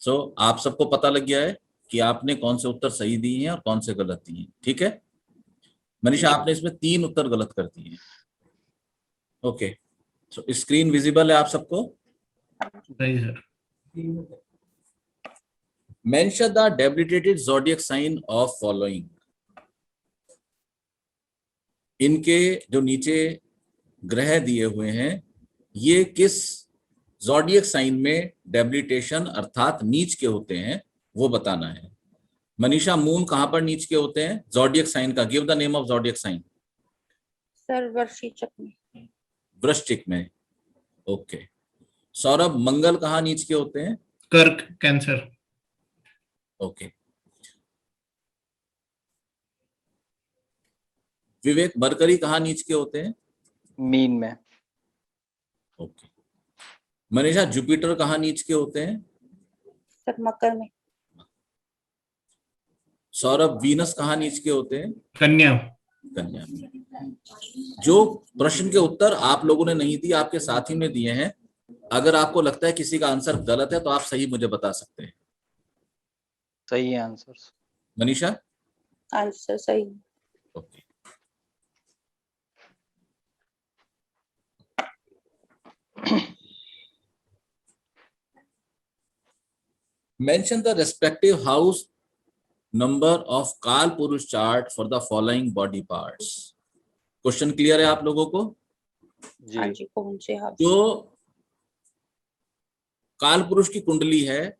आप सबको पता लग गया है कि आपने कौन से उत्तर सही दिए हैं और कौन से गलत दिए हैं, ठीक है। मनीषा, आपने इसमें 3 उत्तर गलत कर दिए हैं। ओके, सो स्क्रीन विजिबल है आप सबको? सही sir. Mention the debilitated zodiac sign of following. इनके जो नीचे ग्रह दिए हुए हैं, ये किस ज़ोडिएक साइन में डेबिलिटेशन अर्थात नीच के होते हैं, वो बताना है। मनीषा, मून कहां पर नीच के होते हैं ज़ोडिएक साइन का? Give the name of zodiac sign. Sir वृश्चिक में। वृश्चिक में, ओके। सौरभ, मंगल कहाँ नीच के होते हैं? कर्क, कैंसर। ओके। विवेक, मरकरी कहाँ नीच के होते हैं? मीन में। ओके। मनीषा, जुपिटर कहाँ नीच के होते हैं? सर मकर में। सौरभ, वीनस कहाँ नीच के होते हैं? कन्या। कन्या में। जो प्रश्न के उत्तर आप लोगों ने नहीं दिए, आपके साथी ने दिए हैं, अगर आपको लगता है किसी का आंसर गलत है तो आप सही मुझे बता सकते हैं। सही है आंसर। मनीषा? आंसर सही। Okay. Mention the respective house number of काल पुरुष chart for the following body parts. Question clear है आप लोगों को? हाँ जी, कौन से हाउस? जो काल पुरुष की कुंडली है,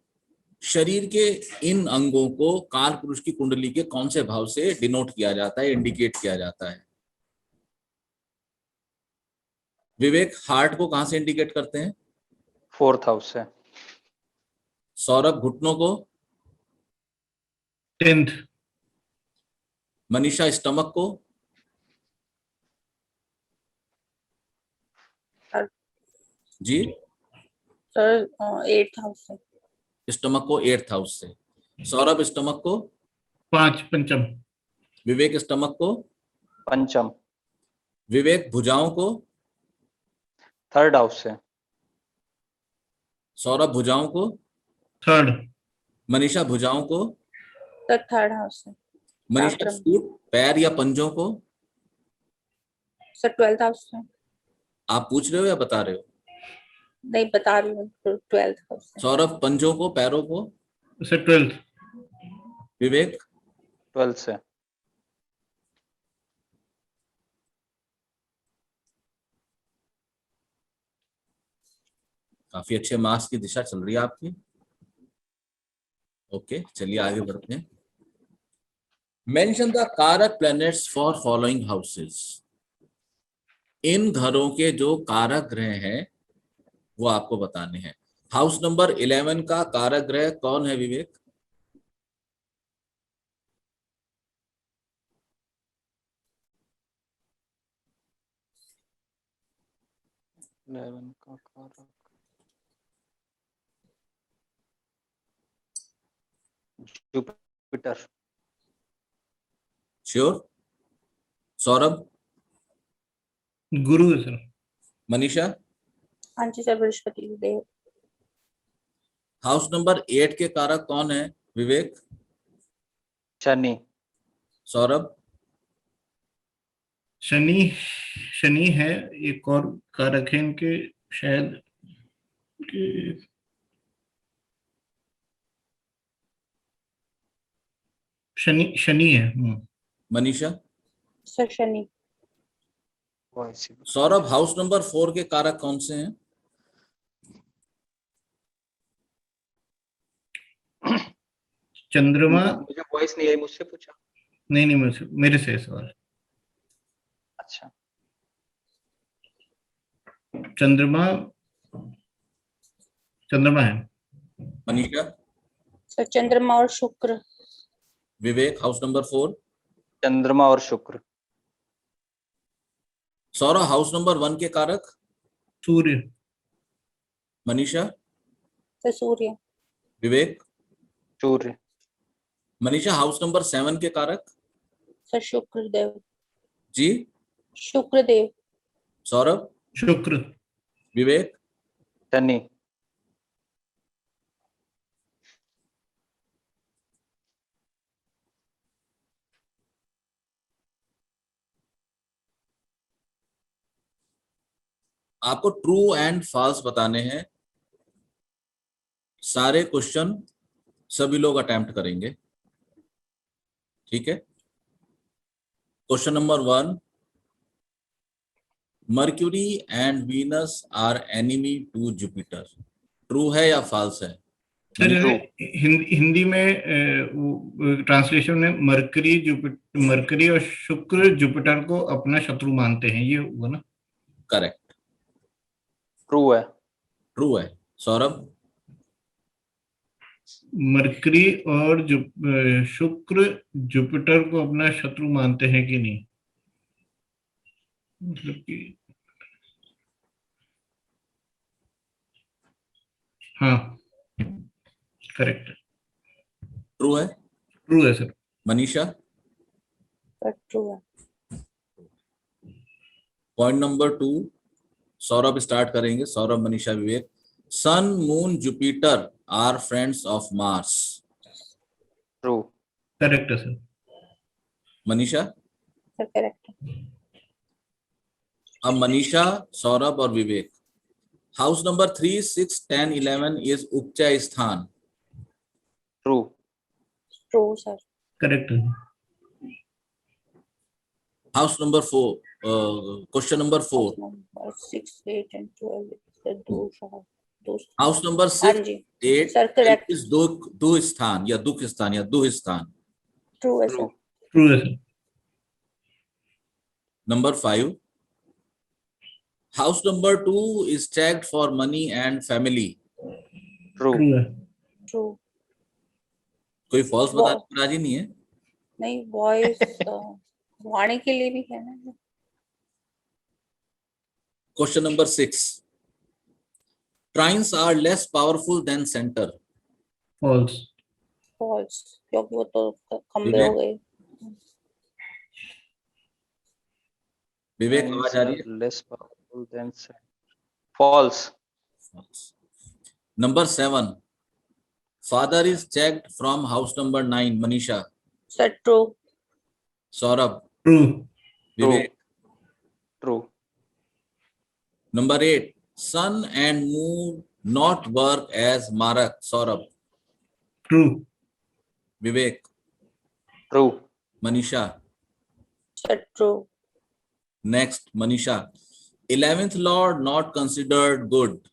शरीर के इन अंगों को काल पुरुष की कुंडली के कौन से भाव से डिनोट किया जाता है, इंडिकेट किया जाता है? विवेक, हार्ट को कहां से इंडिकेट करते हैं? 4th हाउस से। सौरभ, घुटनों को? 10th। मनीषा, स्टमक को? जी? सर 8th हाउस से। स्टमक को 8th हाउस से। सौरभ, स्टमक को? 5, पंचम। विवेक, स्टमक को? पंचम। विवेक, भुजाओं को? 3rd हाउस से। सौरभ, भुजाओं को? 3rd। मनीषा, भुजाओं को? सर 3rd हाउस से। मनीषा, पराक्रम। फुट, पैर या पंजों को? सर 12th हाउस से। आप पूछ रहे हो या बता रहे हो? नहीं, बता रही हूँ, 12th हाउस से। सौरभ, पंजों को, पैरों को? Sir 12th। विवेक? 12th से। काफी अच्छे मार्क्स की दिशा चल रही है आपकी। ओके, चलिए आगे बढ़ते हैं। मेंशन द कारक प्लैनेट्स फॉर फॉलोइंग हाउसेस। इन घरों के जो कारक ग्रह हैं वो आपको बताने हैं। हाउस नंबर 11 का कारक ग्रह कौन है विवेक? का कारक जुपिटर। श्योर? सौरभ? गुरु है सर। मनीषा? हाँ जी सर, बृहस्पति देव। हाउस नंबर 8 के कारक कौन है विवेक? शनि। सौरभ? शनि। शनि है, एक और कारक है इनके, शायद शनि। शनि है। Manisha? Sir Shani. Saurabh, house number 4 के कारक कौन से हैं? चंद्रमा। मुझे वॉइस नहीं आई, मुझसे पूछा? नहीं नहीं, मेरे से सवाल। अच्छा। चंद्रमा। चंद्रमा है। मनीषा? सर चंद्रमा और शुक्र। विवेक, हाउस नंबर 4? चंद्रमा और शुक्र। सौरभ, हाउस नंबर 1 के कारक? सूर्य। मनीषा? सर सूर्य। विवेक? सूर्य। मनीषा, हाउस नंबर 7 के कारक? सर शुक्रदेव। जी? शुक्रदेव। सौरभ? शुक्र। विवेक? शनि। आपको ट्रू एंड फॉल्स बताने हैं। सारे क्वेश्चन सभी लोग अटेम्प्ट करेंगे, ठीक है। Question number 1, Mercury and Venus are enemy to Jupiter. True है या फॉल्स है? Sir True. हिंदी में ट्रांसलेशन में मरकरी और शुक्र जुपिटर को अपना शत्रु मानते हैं, ये हुआ ना? करेक्ट, ट्रू है। ट्रू है। सौरभ? मरकरी और शुक्र जुपिटर को अपना शत्रु मानते हैं कि नहीं, मतलब कि हाँ, करेक्ट, ट्रू है। ट्रू है सर। मनीषा? ट्रू है। पॉइंट नंबर 2, सौरभ स्टार्ट करेंगे। Saurabh, Manisha, Vivek. Sun, moon, Jupiter are friends of Mars. True. Correct है सर। मनीषा? Sir correct. अब मनीषा, सौरभ और विवेक। हाउस नंबर 3, 6, 10, 11 इज उपचय स्थान। ट्रू। True sir. करेक्ट है। House number 4, question number 4। 6, 8 and 12 sir दो हाउस नंबर हाँ 6, जी 8 सर करेक्ट। इज दो स्थान या दुख स्थान या दुह स्थान। ट्रू है ट्रू। सर। ट्रू है sir. Number 5, house number 2 is checked for money and family. True. True है। ट्रू। कोई फॉल्स बताने को राजी नहीं है? नहीं वॉइस वाणी के लिए भी है ना। Question number 6, trines are less powerful than centre. False. False, क्योंकि वो तो खंबे विवेक? हो गए। विवेक, आवाज आ रही है? Less powerful than false. Number 7, father is checked from house number 9। Manisha? Sir true. Saurabh? True. True. Vivek? True. Number 8, sun and moon not work as मारक। Saurabh? True. Vivek? True. Manisha? Sir true. Next, Manisha, 11th lord not considered good.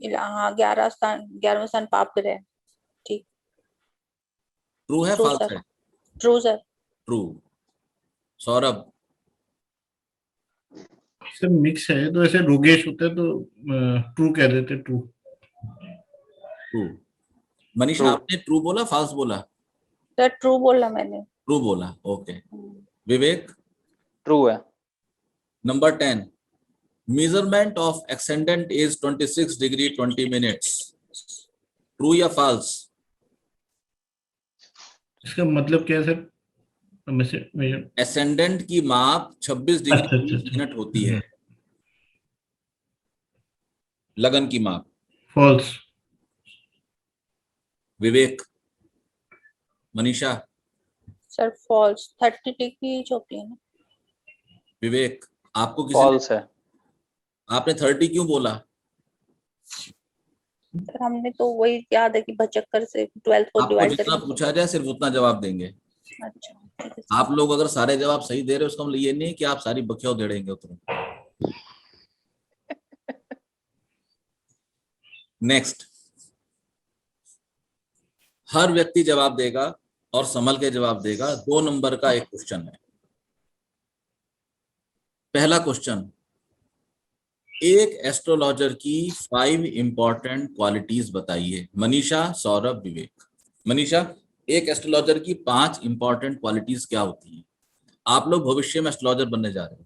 हाँ 11वां स्थान पाप ग्रह। ठीक। True है, true false sir. है? True sir. True. Saurabh? Sir mix है, तो ऐसे रोगेश होते तो ट्रू कह देते। ट्रू। ट्रू। मनीषा, ट्रू। आपने ट्रू बोला, फॉल्स बोला? सर ट्रू बोला मैंने। ट्रू बोला, ओके। विवेक? ट्रू है। Number 10, measurement of ascendant is 26 degree 20 minutes. True या फॉल्स? इसका मतलब क्या है सर? एसेंडेंट की माप 26 डिग्री अच्छा अच्छा 20 अच्छा। मिनट होती है, लगन की माप। फॉल्स। विवेक? मनीषा? सर फॉल्स, 30 डिग्री होती है ना। विवेक, आपको किसी ने, फॉल्स है। आपने 30 क्यों बोला? सर हमने तो वही याद है कि 75 से 12 को आपको डिवाइड जितना करके। पूछा जाए सिर्फ उतना जवाब देंगे। अच्छा ठीक है। आप लोग अगर सारे जवाब सही दे रहे हो उसका मतलब ये नहीं कि आप सारी बखिया उधेड़ेंगे उतरो। नेक्स्ट, हर व्यक्ति जवाब देगा और संभल के जवाब देगा। 2 नंबर का एक क्वेश्चन है। पहला क्वेश्चन, एक एस्ट्रोलॉजर की 5 इंपॉर्टेंट क्वालिटीज बताइए। मनीषा, सौरभ, विवेक। मनीषा, एक एस्ट्रोलॉजर की 5 इंपॉर्टेंट क्वालिटीज क्या होती हैं? आप लोग भविष्य में एस्ट्रोलॉजर बनने जा रहे हो,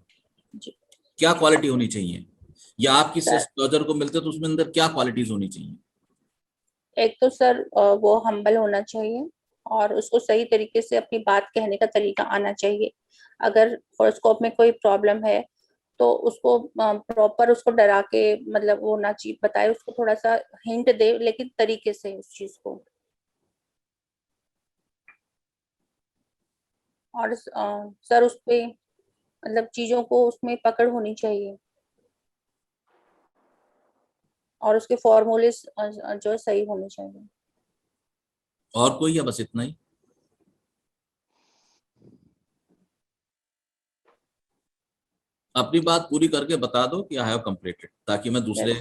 जी क्या क्वालिटी होनी चाहिए? या आप किसी सर, एस्ट्रोलॉजर को मिलते तो उसमें अंदर क्या क्वालिटीज होनी चाहिए? एक तो सर वो हम्बल होना चाहिए और उसको सही तरीके से अपनी बात कहने का तरीका आना चाहिए। अगर हॉरोस्कोप में कोई प्रॉब्लम है तो उसको प्रॉपर उसको डरा के मतलब वो ना चीज बताए, उसको थोड़ा सा हिंट दे लेकिन तरीके से उस चीज को। और सर उस पे मतलब चीजों को उसमें पकड़ होनी चाहिए और उसके फॉर्मूले जो सही होने चाहिए। और कोई, या बस इतना ही? अपनी बात पूरी करके बता दो कि आई हैव कंप्लीटेड, ताकि मैं दूसरे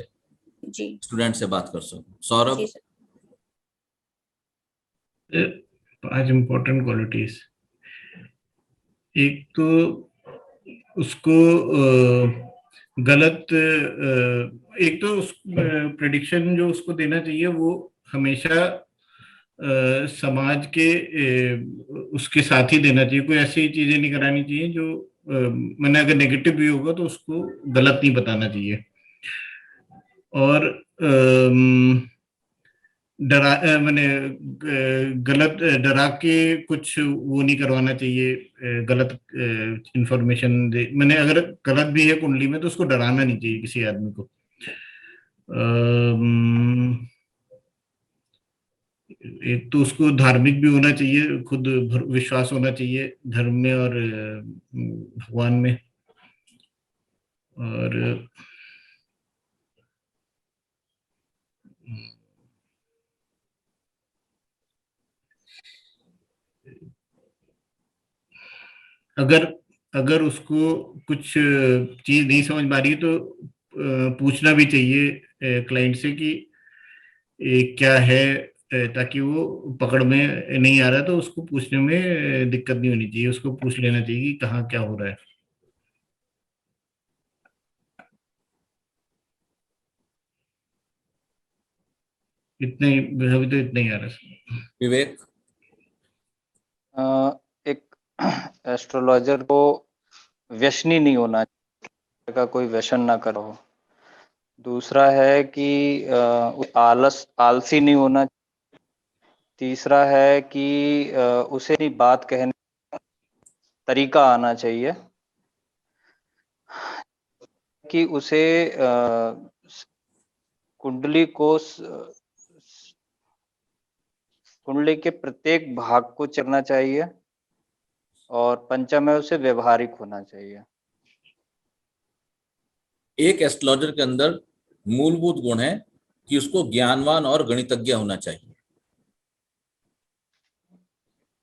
जी स्टूडेंट से बात कर सकूं। सौरभ? जी सर। 5 important qualities. एक तो उसको गलत एक तो उस प्रेडिक्शन जो उसको देना चाहिए वो हमेशा समाज के उसके साथ ही देना चाहिए। कोई ऐसी चीजें नहीं करानी चाहिए जो मैंने अगर नेगेटिव भी होगा तो उसको गलत नहीं बताना चाहिए। और मैंने गलत डरा के कुछ वो नहीं करवाना चाहिए, गलत इंफॉर्मेशन दे। मैंने अगर गलत भी है कुंडली में तो उसको डराना नहीं चाहिए किसी आदमी को। एक तो उसको धार्मिक भी होना चाहिए, खुद विश्वास होना चाहिए धर्म में और भगवान में। और अगर अगर उसको कुछ चीज नहीं समझ में आ रही है तो पूछना भी चाहिए क्लाइंट से कि क्या है, ताकि वो पकड़ में नहीं आ रहा तो उसको पूछने में दिक्कत नहीं होनी चाहिए। उसको पूछ लेना चाहिए कि कहाँ क्या हो रहा है। इतने ही, अभी तो इतना ही आ रहा है। विवेक? एक एस्ट्रोलॉजर को व्यसनी नहीं होना चाहिए, का कोई व्यसन ना करो। दूसरा है कि आलसी नहीं होना। तीसरा है कि उसे अपनी बात कहने का तरीका आना चाहिए, कि उसे कुंडली के प्रत्येक भाग को चलना चाहिए और पंचमय से व्यवहारिक होना चाहिए। एक एस्ट्रोलॉजर के अंदर मूलभूत गुण है कि उसको ज्ञानवान और गणितज्ञ होना चाहिए,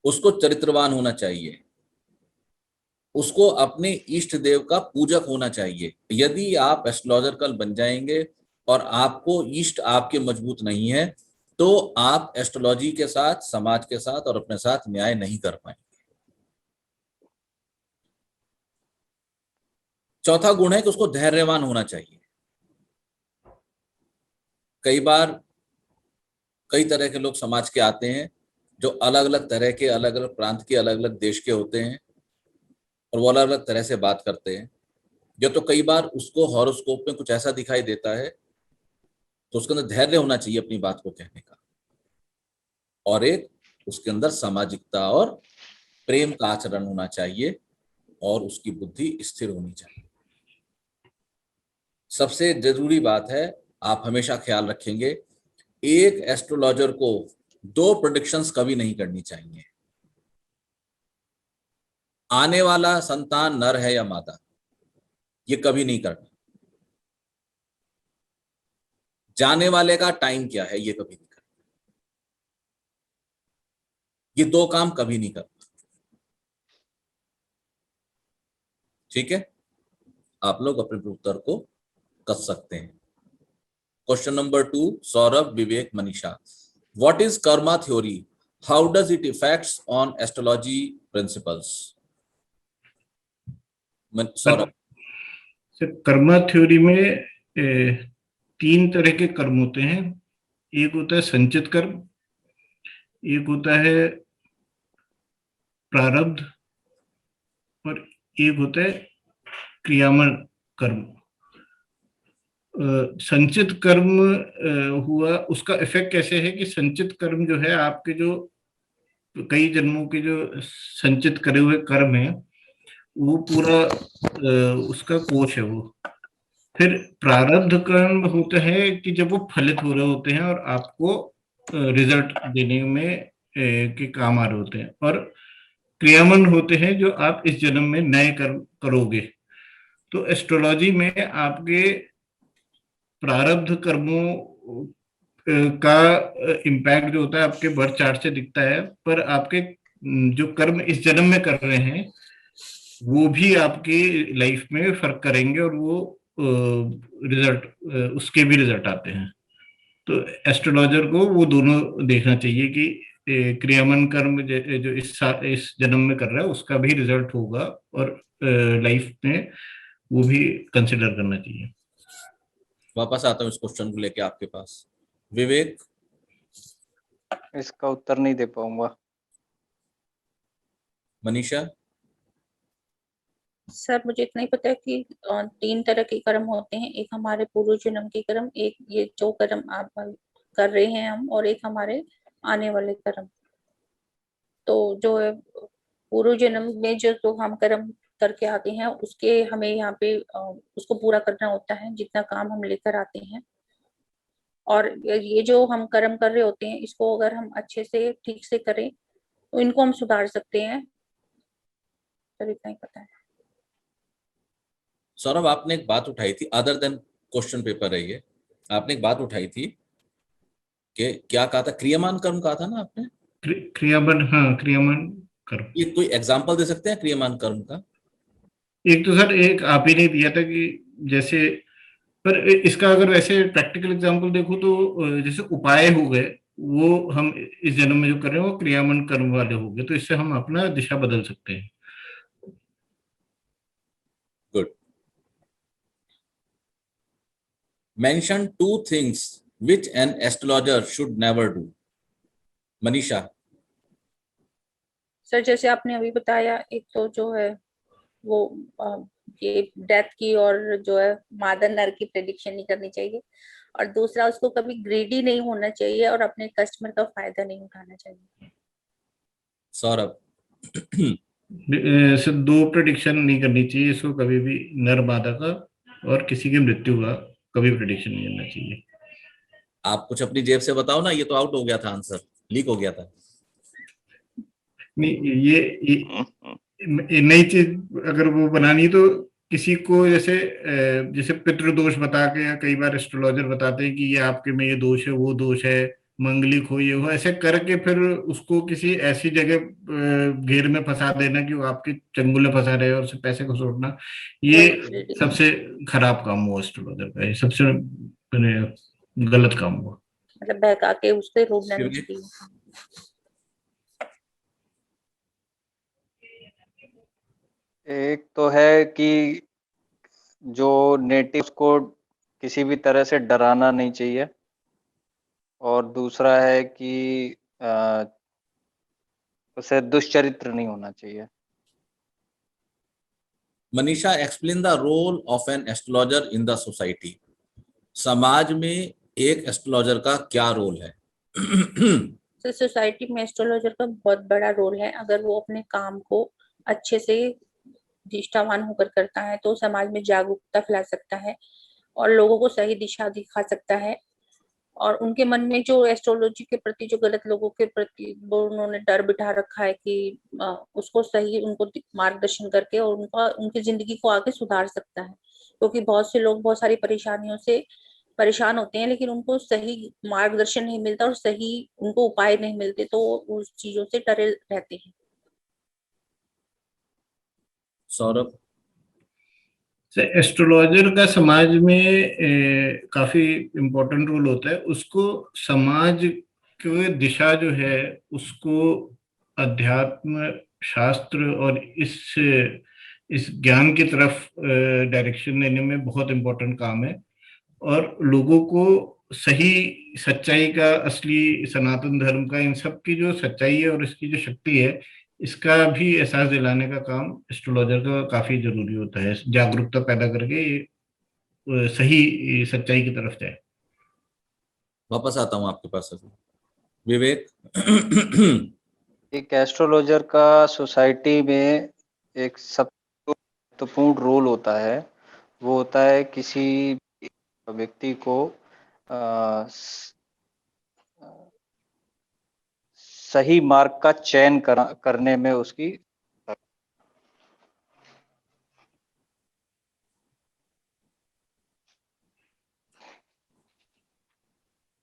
उसको चरित्रवान होना चाहिए, उसको अपने इष्ट देव का पूजक होना चाहिए। यदि आप एस्ट्रोलॉजर कल बन जाएंगे और आपको इष्ट आपके मजबूत नहीं है तो आप एस्ट्रोलॉजी के साथ, समाज के साथ और अपने साथ न्याय नहीं कर पाएंगे। चौथा गुण है कि उसको धैर्यवान होना चाहिए। कई बार कई तरह के लोग समाज के आते हैं जो अलग अलग तरह के, अलग अलग प्रांत के, अलग अलग देश के होते हैं और वो अलग अलग तरह से बात करते हैं। जो तो कई बार उसको हॉरोस्कोप में कुछ ऐसा दिखाई देता है तो उसके अंदर धैर्य होना चाहिए अपनी बात को कहने का, और एक उसके अंदर सामाजिकता और प्रेम का आचरण होना चाहिए और उसकी बुद्धि स्थिर होनी चाहिए। सबसे जरूरी बात है, आप हमेशा ख्याल रखेंगे, एक एस्ट्रोलॉजर को 2 प्रेडिक्शंस कभी नहीं करनी चाहिए। आने वाला संतान नर है या मादा, ये कभी नहीं करना। जाने वाले का टाइम क्या है, ये कभी नहीं करना। ये 2 काम कभी नहीं करना। ठीक है, आप लोग अपने उत्तर को कर सकते हैं। Question number 2, Saurabh, Vivek, Manisha. What is karma theory? How does it affects on astrology principles? Saurabh? Karma theory में 3 तरह के कर्म होते हैं। एक होता है संचित कर्म, एक होता है प्रारब्ध और एक होता है क्रियामय कर्म। संचित कर्म हुआ, उसका इफेक्ट कैसे है कि संचित कर्म जो है आपके जो कई जन्मों के जो संचित करे हुए कर्म है वो पूरा उसका कोश है वो। फिर प्रारब्ध कर्म होता है कि जब वो फलित हो रहे होते हैं और आपको रिजल्ट देने में के काम आ रहे होते हैं। और क्रियामन होते हैं जो आप इस जन्म में नए करोगे। तो एस्ट्रोलॉजी में आपके प्रारब्ध कर्मों का इम्पैक्ट जो होता है आपके बर्थ चार्ट से दिखता है, पर आपके जो कर्म इस जन्म में कर रहे हैं वो भी आपकी लाइफ में फर्क करेंगे, और वो रिजल्ट उसके भी रिजल्ट आते हैं। तो एस्ट्रोलॉजर को वो दोनों देखना चाहिए कि क्रियामन कर्म जो इस जन्म में कर रहा है उसका भी रिजल्ट होगा, और लाइफ में वो भी कंसिडर करना चाहिए। वापस आता हूँ इस क्वेश्चन को लेके आपके पास। विवेक, इसका उत्तर नहीं दे पाऊंगा। मनीषा, सर मुझे इतना ही पता है कि 3 तरह के कर्म होते हैं, एक हमारे पूर्व जन्म के कर्म, एक ये जो कर्म आप कर रहे हैं हम, और एक हमारे आने वाले कर्म। तो जो है पूर्व जन्म में जो हम कर्म करके आते हैं उसके हमें यहाँ पे उसको पूरा करना होता है, जितना काम हम लेकर आते हैं। और ये जो हम कर्म कर रहे होते हैं इसको अगर हम अच्छे से ठीक से करें तो इनको हम सुधार सकते हैं। सर इतना ही पता है। सौरभ, आपने एक बात उठाई थी, अदर देन क्वेश्चन पेपर है ये, आपने एक बात उठाई थी कि क्या कहा था, क्रियमान कर्म कहा था ना आपने? क्रियामन, हाँ क्रियामन कर्म। ये कोई एग्जांपल दे सकते हैं क्रियमान कर्म का? एक तो सर एक आप ही ने दिया था कि जैसे, पर इसका अगर वैसे प्रैक्टिकल एग्जांपल देखो तो जैसे उपाय हो गए, वो हम इस जन्म में जो कर रहे हैं वो क्रियामन कर्म वाले हो गए, तो इससे हम अपना दिशा बदल सकते हैं। Good. Mention 2 things which an astrologer should never do. Manisha. Sir जैसे आपने अभी बताया, एक तो जो है वो ये डेथ की और जो है मादर नर की प्रेडिक्शन नहीं करनी चाहिए, और दूसरा उसको कभी ग्रीडी नहीं होना चाहिए और अपने कस्टमर का फायदा नहीं उठाना चाहिए। सौरभ। सिर्फ 2 प्रेडिक्शन नहीं करनी चाहिए इसको कभी भी, नर मादा का और किसी की मृत्यु का कभी प्रेडिक्शन नहीं करना चाहिए। आप कुछ अपनी जेब से बताओ ना, ये तो आउट हो गया था, आंसर लीक हो गया था। नहीं, ये नई चीज अगर वो बनानी तो किसी को जैसे पितृदोष बता के, या कई बार एस्ट्रोलॉजर बताते हैं कि ये आपके में ये दोष है, वो दोष है, मंगलिक हो, ये हो, ऐसे करके फिर उसको किसी ऐसी जगह घेर में फंसा देना कि वो आपके चंगुल में फंसा रहे और उससे पैसे को छोड़ना, ये सबसे खराब काम हुआ एस्ट्रोलॉजर का, ये सबसे गलत काम हुआ। मतलब बहका के उससे रोकना नहीं चाहिए। एक तो है कि जो नेटिव्स को किसी भी तरह से डराना नहीं चाहिए, और दूसरा है कि उसे दुष्चरित्र नहीं होना चाहिए। Manisha, explain the role of an astrologer in the society. समाज में एक एस्ट्रोलॉजर का क्या रोल है? तो सोसाइटी में एस्ट्रोलॉजर का बहुत बड़ा रोल है। अगर वो अपने काम को अच्छे से निष्ठावान होकर करता है तो समाज में जागरूकता फैला सकता है और लोगों को सही दिशा दिखा सकता है। और उनके मन में जो एस्ट्रोलॉजी के प्रति जो गलत लोगों के प्रति वो उन्होंने डर बिठा रखा है कि उसको सही उनको मार्गदर्शन करके और उनका उनकी जिंदगी को आगे सुधार सकता है। क्योंकि बहुत से लोग बहुत सारी परेशानियों से परेशान होते हैं लेकिन उनको सही मार्गदर्शन नहीं मिलता और सही उनको उपाय नहीं मिलते, तो उस चीजों से डरे रहते हैं। सौरभ। एस्ट्रोलॉजर का समाज में काफी इम्पोर्टेंट रोल होता है। उसको समाज की दिशा जो है उसको अध्यात्म शास्त्र और इस ज्ञान की तरफ डायरेक्शन देने में बहुत इम्पोर्टेंट काम है, और लोगों को सही सच्चाई का, असली सनातन धर्म का, इन सब की जो सच्चाई है और इसकी जो शक्ति है इसका भी एहसास दिलाने का काम एस्ट्रोलॉजर का काफी जरूरी होता है, जागरूकता पैदा करके ये सही सच्चाई की तरफ जाए। वापस आता हूं आपके पास अभी। विवेक। एक एस्ट्रोलॉजर का सोसाइटी में एक सबसे महत्वपूर्ण रोल होता है, वो होता है किसी व्यक्ति को सही मार्ग का चयन करने में उसकी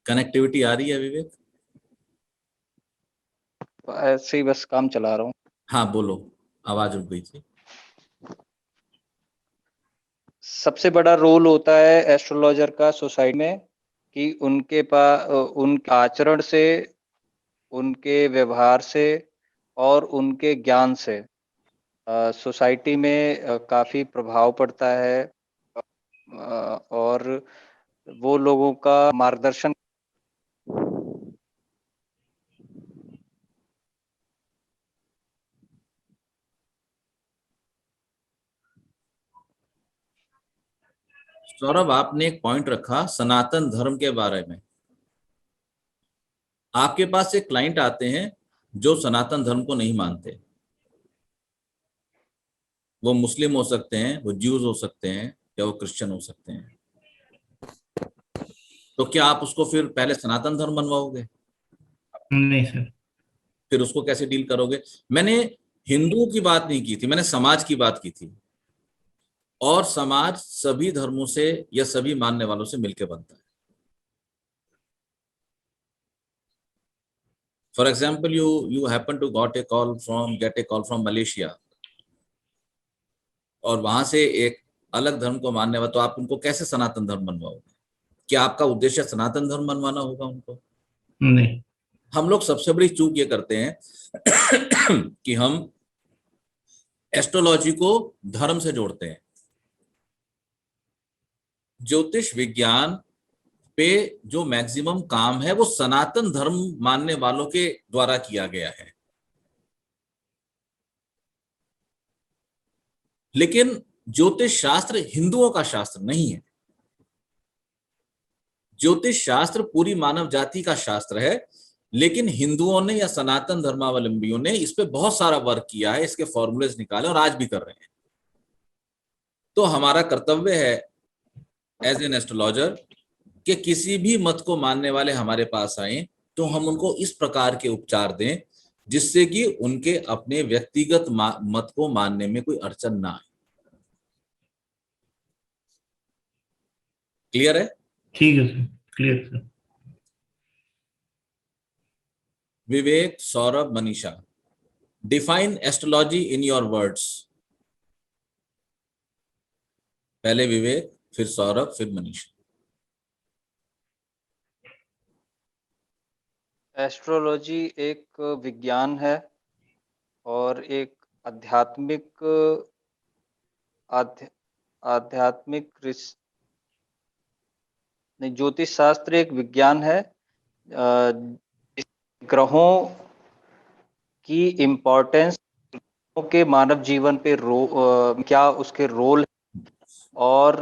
कनेक्टिविटी आ रही है विवेक? ऐसे ही बस काम चला रहा हूँ। हाँ बोलो, आवाज रुक गई थी। सबसे बड़ा रोल होता है एस्ट्रोलॉजर का सोसाइटी में कि उनके पास उनके आचरण से, उनके व्यवहार से और उनके ज्ञान से सोसाइटी में काफी प्रभाव पड़ता है और वो लोगों का मार्गदर्शन। सौरभ, आपने एक पॉइंट रखा सनातन धर्म के बारे में। आपके पास एक क्लाइंट आते हैं जो सनातन धर्म को नहीं मानते। वो मुस्लिम हो सकते हैं, वो ज्यूज हो सकते हैं, या वो क्रिश्चियन हो सकते हैं। तो क्या आप उसको फिर पहले सनातन धर्म बनवाओगे? नहीं सर। फिर उसको कैसे डील करोगे? मैंने हिंदुओं की बात नहीं की थी, मैंने समाज की बात की थी। और समाज सभी धर्मों से या सभी मानने वालों से मिलकर बनता है। For example, you happen to get a call from Malaysia, और वहां से एक अलग धर्म को मानने वाला, तो आप उनको कैसे सनातन धर्म बनवाओगे? क्या आपका उद्देश्य सनातन धर्म बनवाना होगा उनको? नहीं। हम लोग सबसे बड़ी चूक ये करते हैं कि हम एस्ट्रोलॉजी को धर्म से जोड़ते हैं। ज्योतिष विज्ञान पे जो मैक्सिमम काम है वो सनातन धर्म मानने वालों के द्वारा किया गया है। लेकिन ज्योतिष शास्त्र हिंदुओं का शास्त्र नहीं है। ज्योतिष शास्त्र पूरी मानव जाति का शास्त्र है, लेकिन हिंदुओं ने या सनातन धर्मावलंबियों ने इस पे बहुत सारा वर्क किया है, इसके फॉर्मूलेज निकाले और आज भी कर रहे हैं। तो हमारा कर्तव्य है एज एन एस्ट्रोलॉजर कि किसी भी मत को मानने वाले हमारे पास आए तो हम उनको इस प्रकार के उपचार दें जिससे कि उनके अपने व्यक्तिगत मत को मानने में कोई अड़चन ना आए। क्लियर है? ठीक है sir, clear sir. Vivek, Saurabh, Manisha, define astrology in your words. पहले विवेक, फिर सौरभ, फिर मनीषा। एस्ट्रोलॉजी एक विज्ञान है और एक आध्यात्मिक आध्यात्मिक ज्योतिष शास्त्र एक विज्ञान है ग्रहों की इम्पोर्टेंस के मानव जीवन पे क्या उसके रोल और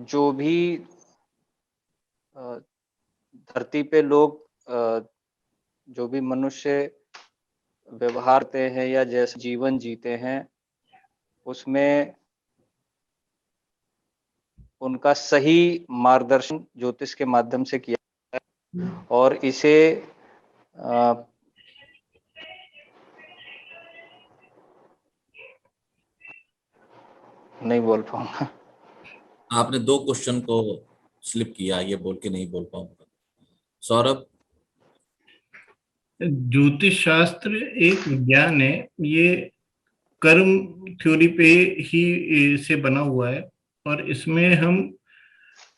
जो भी धरती पे लोग जो भी मनुष्य व्यवहार करते हैं या जैसे जीवन जीते हैं उसमें उनका सही मार्गदर्शन ज्योतिष के माध्यम से किया जाता है और इसे नहीं बोल पाऊंगा। आपने 2 क्वेश्चन को स्लिप किया, ये बोल के नहीं बोल पाऊंगा। सौरभ, ज्योतिष शास्त्र एक विज्ञान है, ये कर्म थ्योरी पे ही से बना हुआ है और इसमें हम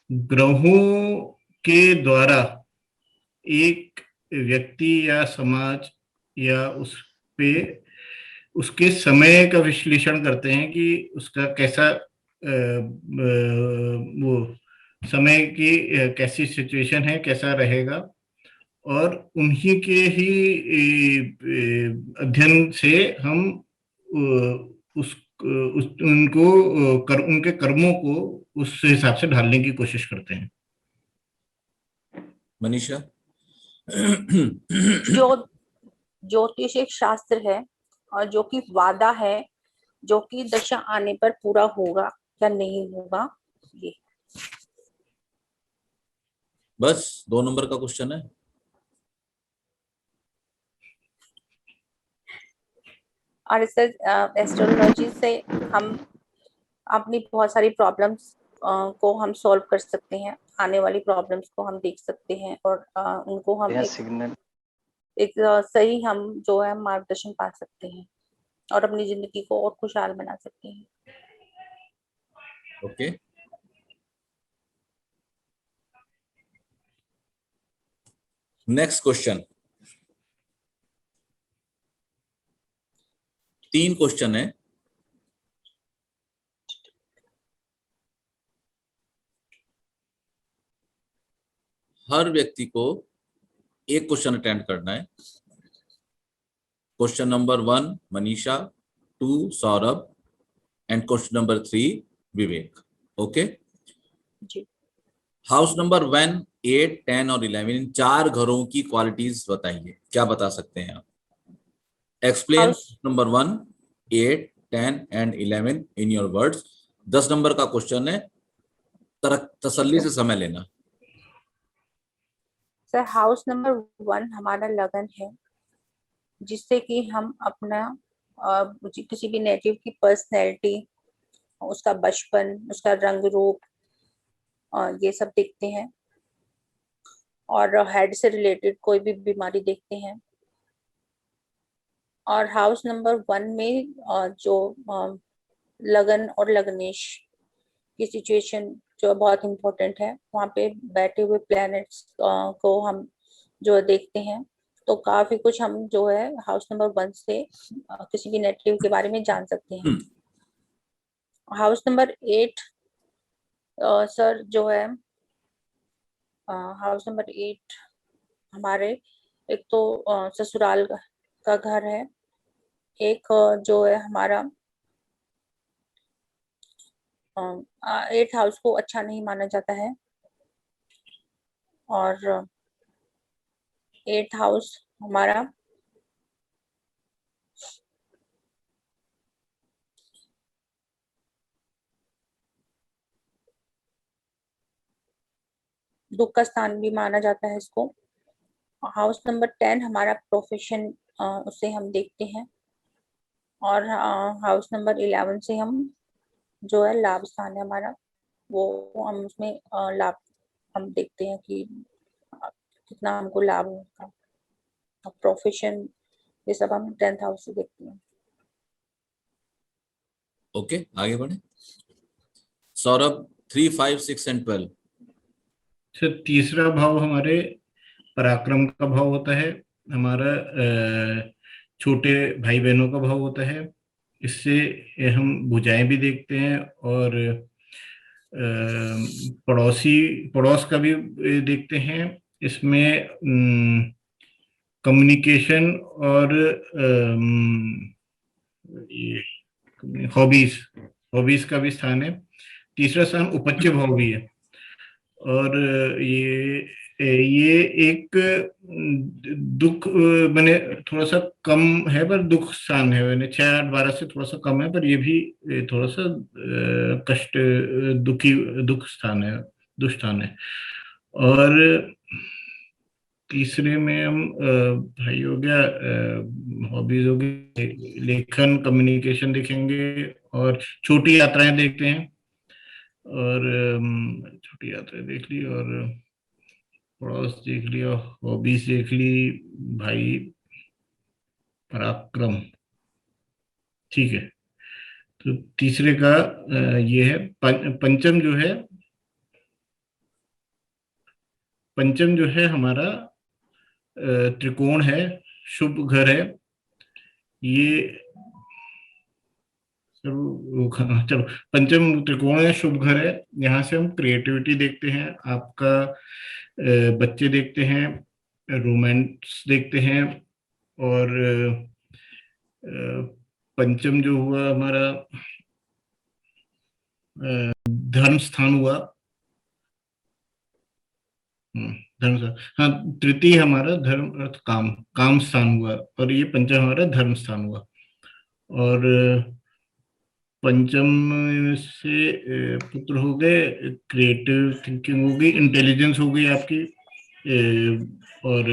ग्रहों के द्वारा एक व्यक्ति या समाज या उस पे उसके समय का विश्लेषण करते हैं कि उसका कैसा वो समय की कैसी सिचुएशन है, कैसा रहेगा, और उन्हीं के ही अध्ययन से हम उनको उनके कर्मों को उस हिसाब से ढालने की कोशिश करते हैं। मनीषा। जो ज्योतिष एक शास्त्र है और जो कि वादा है, जो कि दशा आने पर पूरा होगा या नहीं होगा, ये बस 2 नंबर का क्वेश्चन है। और इससे एस्ट्रोलॉजी से हम अपनी बहुत सारी प्रॉब्लम्स को हम सॉल्व कर सकते हैं, आने वाली प्रॉब्लम्स को हम देख सकते हैं और उनको हम सिग्नल एक सही हम जो है मार्गदर्शन पा सकते हैं और अपनी जिंदगी को और खुशहाल बना सकते हैं। Okay, next question. 3 क्वेश्चन है। हर व्यक्ति को एक क्वेश्चन अटेंड करना है। Question number 1 Manisha, 2 Saurabh and question number 3 Vivek. Okay, जी हाउस नंबर 1, 8, 10 और 11 इन 4 घरों की क्वालिटीज बताइए, क्या बता सकते हैं आप? Explain house number 1, 8, 10 and 11 in your words. 10 number का क्वेश्चन है, तसल्ली से समय लेना। सर, हाउस नंबर 1 हमारा लगन है, जिससे कि हम अपना किसी भी नेटिव की पर्सनैलिटी, उसका बचपन, उसका रंग रूप ये सब देखते हैं और हेड से रिलेटेड कोई भी बीमारी देखते हैं। और हाउस नंबर 1 में जो लगन और लग्नेश की सिचुएशन जो बहुत इम्पोर्टेंट है, वहाँ पे बैठे हुए प्लैनेट्स को हम जो देखते हैं, तो काफी कुछ हम जो है हाउस नंबर 1 से किसी भी नेटिव के बारे में जान सकते हैं। हाउस नंबर 8 सर जो है हाउस नंबर 8 हमारे एक तो ससुराल का घर है, एक जो है हमारा 8 हाउस को अच्छा नहीं माना जाता है और 8 हाउस हमारा दुख का स्थान भी माना जाता है इसको। हाउस नंबर 10 हमारा प्रोफेशन, उसे हम देखते हैं और हाउस नंबर 11 से हम जो है लाभ स्थान है हमारा, वो हम उसमें लाभ हम देखते हैं कि कितना हमको लाभ होगा। प्रोफेशन ये सब हम 10th हाउस से देखते हैं। ओके, आगे बढ़े। सौरभ, 3, 5, 6 एंड 12। सर, तीसरा भाव हमारे पराक्रम का भाव होता है, हमारा छोटे भाई बहनों का भाव होता है। इससे हम भुजाएं भी देखते हैं और पड़ोस का भी देखते हैं। इसमें कम्युनिकेशन और ये हॉबीज हॉबीज का भी स्थान है। तीसरा स्थान उपच्य भाव भी है और ये एक दुख मैंने थोड़ा सा कम है, पर दुख स्थान है, मैंने 6, 8, 12 से थोड़ा सा कम है, पर ये भी थोड़ा सा कष्ट दुख स्थान है, दुष्स्थान है। और तीसरे में हम भाई हो गया, हॉबीज हो गई, लेखन कम्युनिकेशन देखेंगे और छोटी यात्राएं देखते हैं और छोटी यात्राएं देख ली और पड़ोस देख लिया, हॉबीज देख ली, भाई, पराक्रम। ठीक है, तो तीसरे का ये है पंचम जो है, पंचम जो है हमारा त्रिकोण है, शुभ घर है। ये चलो, पंचम त्रिकोण है, शुभ घर है। यहाँ से हम क्रिएटिविटी देखते हैं, आपका बच्चे देखते हैं, रोमांस देखते हैं और पंचम जो हुआ हमारा धर्म स्थान हुआ। धर्म स्थान, हाँ, तृतीय हमारा धर्म अर्थ काम काम स्थान हुआ और ये पंचम हमारा धर्म स्थान हुआ। और पंचम से पुत्र हो गए, क्रिएटिव थिंकिंग हो गई, इंटेलिजेंस हो गई आपकी, और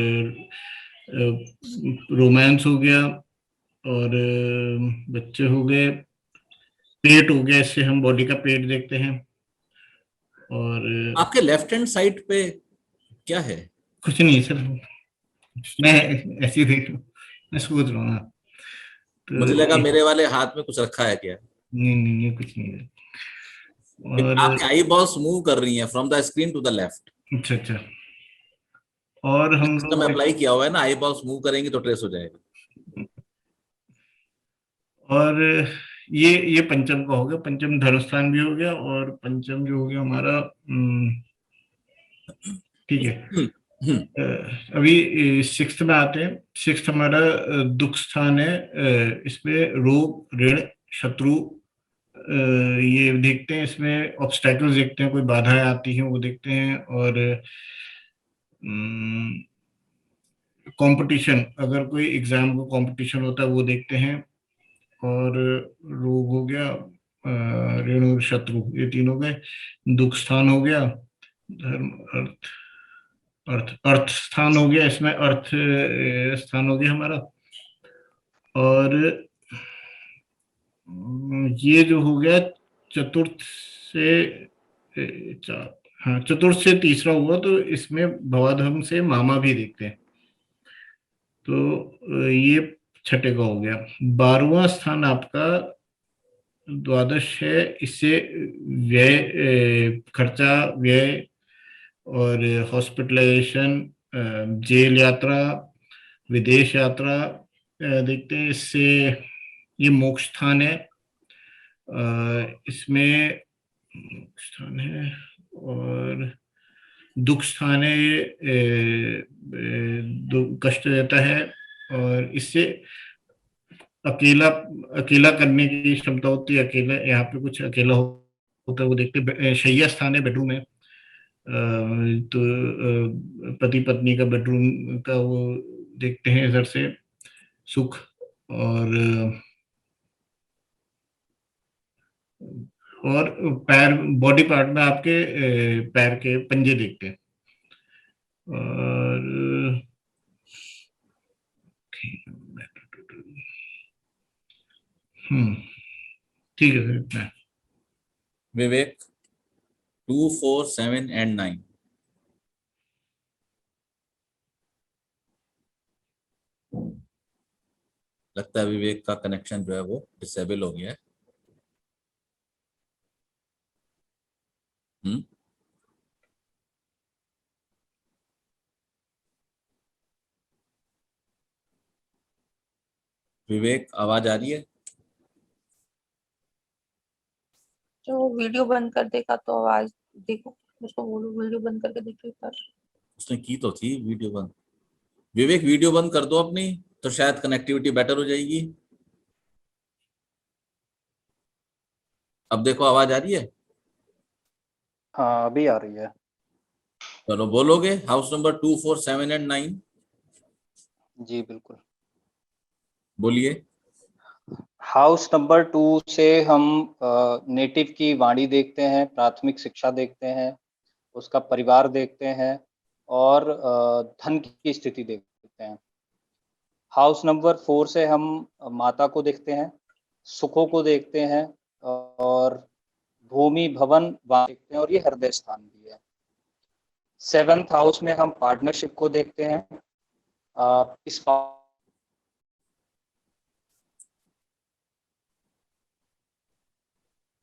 रोमांस हो गया और बच्चे हो गए, पेट हो गया, इससे हम बॉडी का पेट देखते हैं और आपके लेफ्ट हैंड साइड पे क्या है? कुछ नहीं सर, मैं ऐसे ही देख रहा हूँ, मैं सोच रहा हूँ। हाँ, तो मुझे लगा मेरे वाले हाथ में कुछ रखा है क्या। नहीं नहीं नहीं, कुछ नहीं है। और आपकी आई बॉल्स मूव कर रही हैं from the screen to the left. अच्छा अच्छा, और हम सिस्टम लोग, अप्लाई किया हुआ है ना, आई बॉल्स मूव करेंगे तो ट्रेस हो जाएगा। और ये पंचम का हो गया, पंचम धर्म स्थान भी हो गया, और पंचम जो हो गया हमारा, ठीक है। हम्म, हम्म, अभी सिक्स्थ में आते हैं। सिक्स्थ हमारा दुख स्थान है। इसमें रोग, ऋण, शत्रु, ये देखते हैं। इसमें ऑब्स्टैकल्स देखते हैं, कोई बाधाएं आती हैं वो देखते हैं। और कंपटीशन, अगर कोई एग्जाम का कंपटीशन होता है वो देखते हैं। और रोग हो गया, ऋण और शत्रु, ये तीन हो गए। दुख स्थान हो गया, धर्म, अर्थ, अर्थ स्थान हो गया। इसमें अर्थ स्थान हो गया हमारा। और ये जो हो गया चतुर्थ से चार, हाँ चतुर्थ से तीसरा हुआ, तो इसमें भवाधर्म से मामा भी देखते हैं। तो ये छठे का हो गया। 12वां स्थान आपका द्वादश है। इससे व्यय, खर्चा, व्यय और हॉस्पिटलाइजेशन, जेल यात्रा, विदेश यात्रा देखते हैं। इससे ये मोक्ष स्थान है। इसमें मोक्ष स्थान है, और दुख स्थान है। ये कष्ट देता है। और इससे अकेला अकेला करने की क्षमता होती है। अकेला, यहाँ पे कुछ अकेला होता है वो देखते हैं। शैया स्थान है, बेडरूम है। तो पति पत्नी का बेडरूम का वो देखते हैं इधर से, सुख। और पैर, बॉडी पार्ट में आपके पैर के पंजे देखते हैं। और हम्म, ठीक है सर, इतना है। विवेक 2, 4, 7 एंड 9। लगता है विवेक का कनेक्शन जो है वो डिसेबल हो गया है। हम्म, विवेक आवाज आ रही है? जो वीडियो बंद कर देगा तो आवाज, देखो उसको बोलो वीडियो बंद करके देखो एक बार। उसने की तो थी वीडियो बंद। विवेक वीडियो बंद कर दो अपनी, तो शायद कनेक्टिविटी बेटर हो जाएगी। अब देखो आवाज आ रही है? हाँ अभी आ रही है। चलो बोलोगे हाउस नंबर 2, 4, 7 एंड 9। जी बिल्कुल। बोलिए। हाउस नंबर 2 से हम नेटिव की वाणी देखते हैं, प्राथमिक शिक्षा देखते हैं, उसका परिवार देखते हैं, और धन की स्थिति देखते हैं। हाउस नंबर 4 से हम माता को देखते हैं, सुखों को देखते हैं, और भूमि, भवन देखते हैं, और ये हृदय स्थान भी है। 7th हाउस में हम पार्टनरशिप को देखते हैं, इस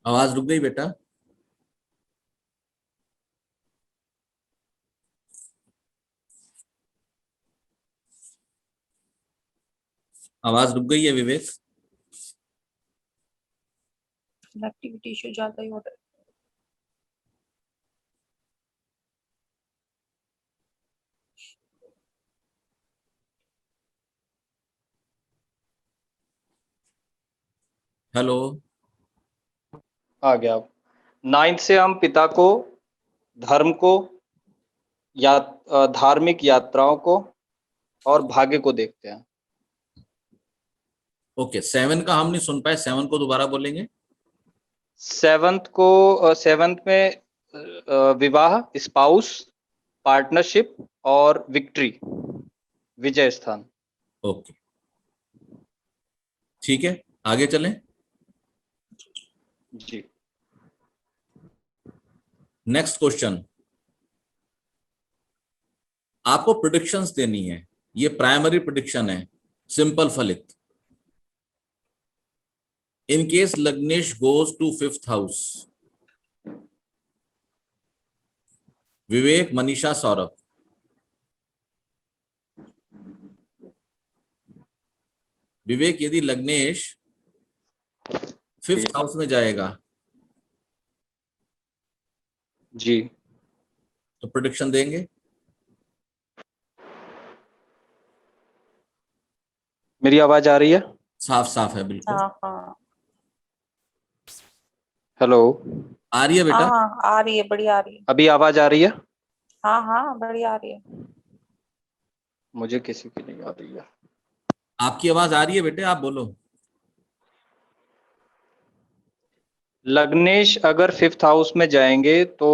आवाज रुक गई बेटा। आवाज रुक गई है विवेक। कनेक्टिविटी इशू ज्यादा ही हो रहा है। हेलो। आ गया। 9th से हम पिता को, धर्म को, या धार्मिक यात्राओं को, और भाग्य को देखते हैं। ओके, 7 का हम नहीं सुन पाए, 7 को दोबारा बोलेंगे। 7th में विवाह, स्पाउस, पार्टनरशिप, और विक्ट्री, विजय स्थान। ओके ठीक है, आगे चलें। जी। नेक्स्ट क्वेश्चन, आपको प्रिडिक्शंस देनी है, ये प्राइमरी प्रिडिक्शन है, सिंपल फलित। इन केस लग्नेश goes to 5th house, Vivek, Manisha, Saurabh, Vivek यदि लग्नेश 5th हाउस में जाएगा जी, तो प्रिडिक्शन देंगे? मेरी आवाज आ रही है? साफ साफ है बिल्कुल। हाँ हाँ हेलो, आ रही है बेटा? हाँ, आ रही है, बढ़िया आ रही है। अभी आवाज आ रही है? हाँ हाँ, बढ़िया आ रही है। मुझे किसी की नहीं आ रही है। आपकी आवाज आ रही है बेटे, आप बोलो। लग्नेश अगर 5th हाउस में जाएंगे तो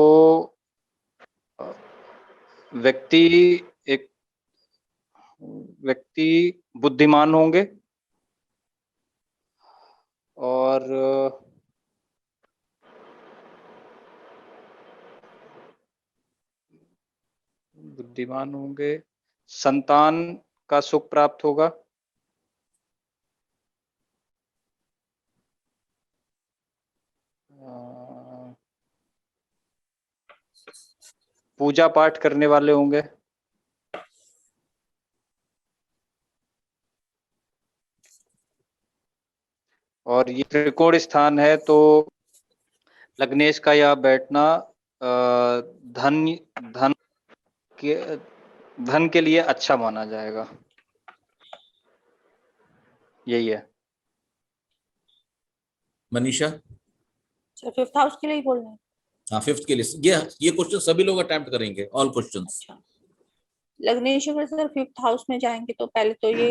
व्यक्ति एक व्यक्ति बुद्धिमान होंगे और संतान का सुख प्राप्त होगा। पूजा पाठ करने वाले होंगे। और ये त्रिकोण स्थान है तो लग्नेश का यह बैठना धन धन धन के लिए अच्छा माना जाएगा। यही है। मनीषा? अच्छा, 5th हाउस के लिए ही बोल रहे हैं? हाँ, 5th के लिए ये क्वेश्चन सभी लोग अटेम्प्ट करेंगे, ऑल क्वेश्चंस। अच्छा, लग्नेश अगर सर 5th हाउस में जाएंगे तो पहले तो ये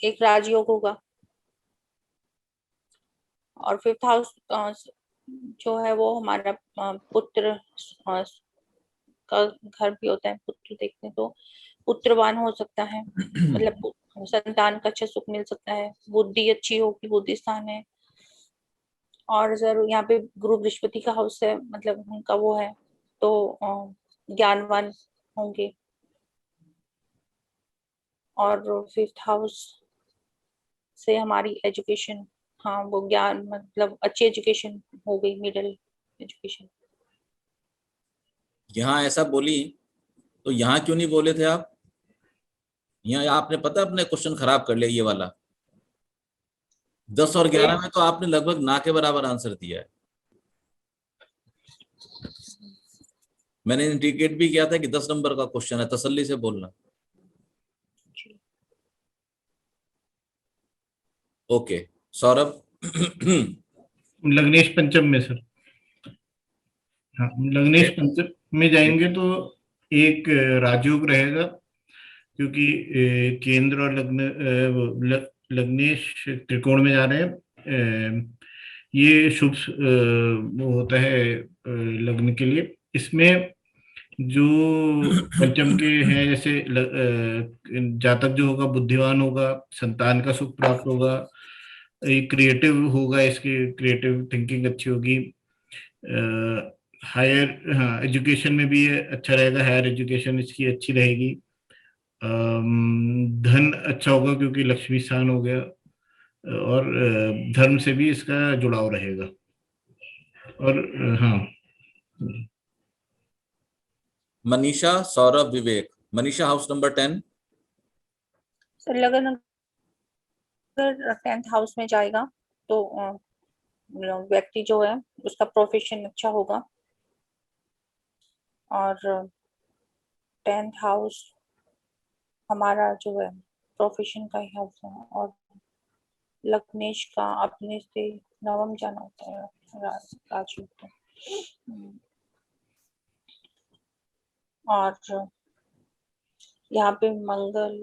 एक राजयोग होगा, और 5th हाउस जो है वो हमारा पुत्र का घर भी होता है। पुत्र देखते हैं तो पुत्रवान हो सकता है, मतलब संतान का अच्छा सुख मिल सकता है, बुद्धि अच्छी होगी, बुद्धि स्थान है। और जरूर यहाँ पे गुरु बृहस्पति का हाउस है, मतलब उनका वो है, तो ज्ञानवान होंगे। और 5th हाउस से हमारी एजुकेशन, हाँ वो ज्ञान, मतलब अच्छी एजुकेशन हो गई, मिडिल एजुकेशन। यहाँ ऐसा बोली तो यहाँ क्यों नहीं बोले थे आप? यहाँ आपने पता अपने क्वेश्चन खराब कर लिया ये वाला। 10 और 11 में तो आपने लगभग ना के बराबर आंसर दिया है। मैंने इंडिकेट भी किया था कि 10 नंबर का क्वेश्चन है, तसल्ली से बोलना। ओके सौरभ। लग्नेश पंचम में सर। हाँ, लग्नेश पंचम में जाएंगे तो एक राजयोग रहेगा, क्योंकि केंद्र और लग्नेश त्रिकोण में जा रहे हैं। ये शुभ वो होता है लग्न के लिए। इसमें जो पंचम के हैं, जैसे जातक जो होगा बुद्धिमान होगा, संतान का सुख प्राप्त होगा, ये क्रिएटिव होगा, इसकी क्रिएटिव थिंकिंग अच्छी होगी। हायर, हाँ, एजुकेशन में भी ये अच्छा रहेगा, हायर एजुकेशन इसकी अच्छी रहेगी। धन अच्छा होगा क्योंकि लक्ष्मी स्थान हो गया, और धर्म से भी इसका जुड़ाव रहेगा। और हाँ। Manisha, Saurabh, Vivek. Manisha house number 10। Sir लगन अगर 10th हाउस में जाएगा तो व्यक्ति जो है उसका प्रोफेशन अच्छा होगा। और 10th हाउस हमारा जो है प्रोफेशन का ही हाउस है, और लग्नेश का अपने से नवम जाना होता है राजयोग को। और यहाँ पे मंगल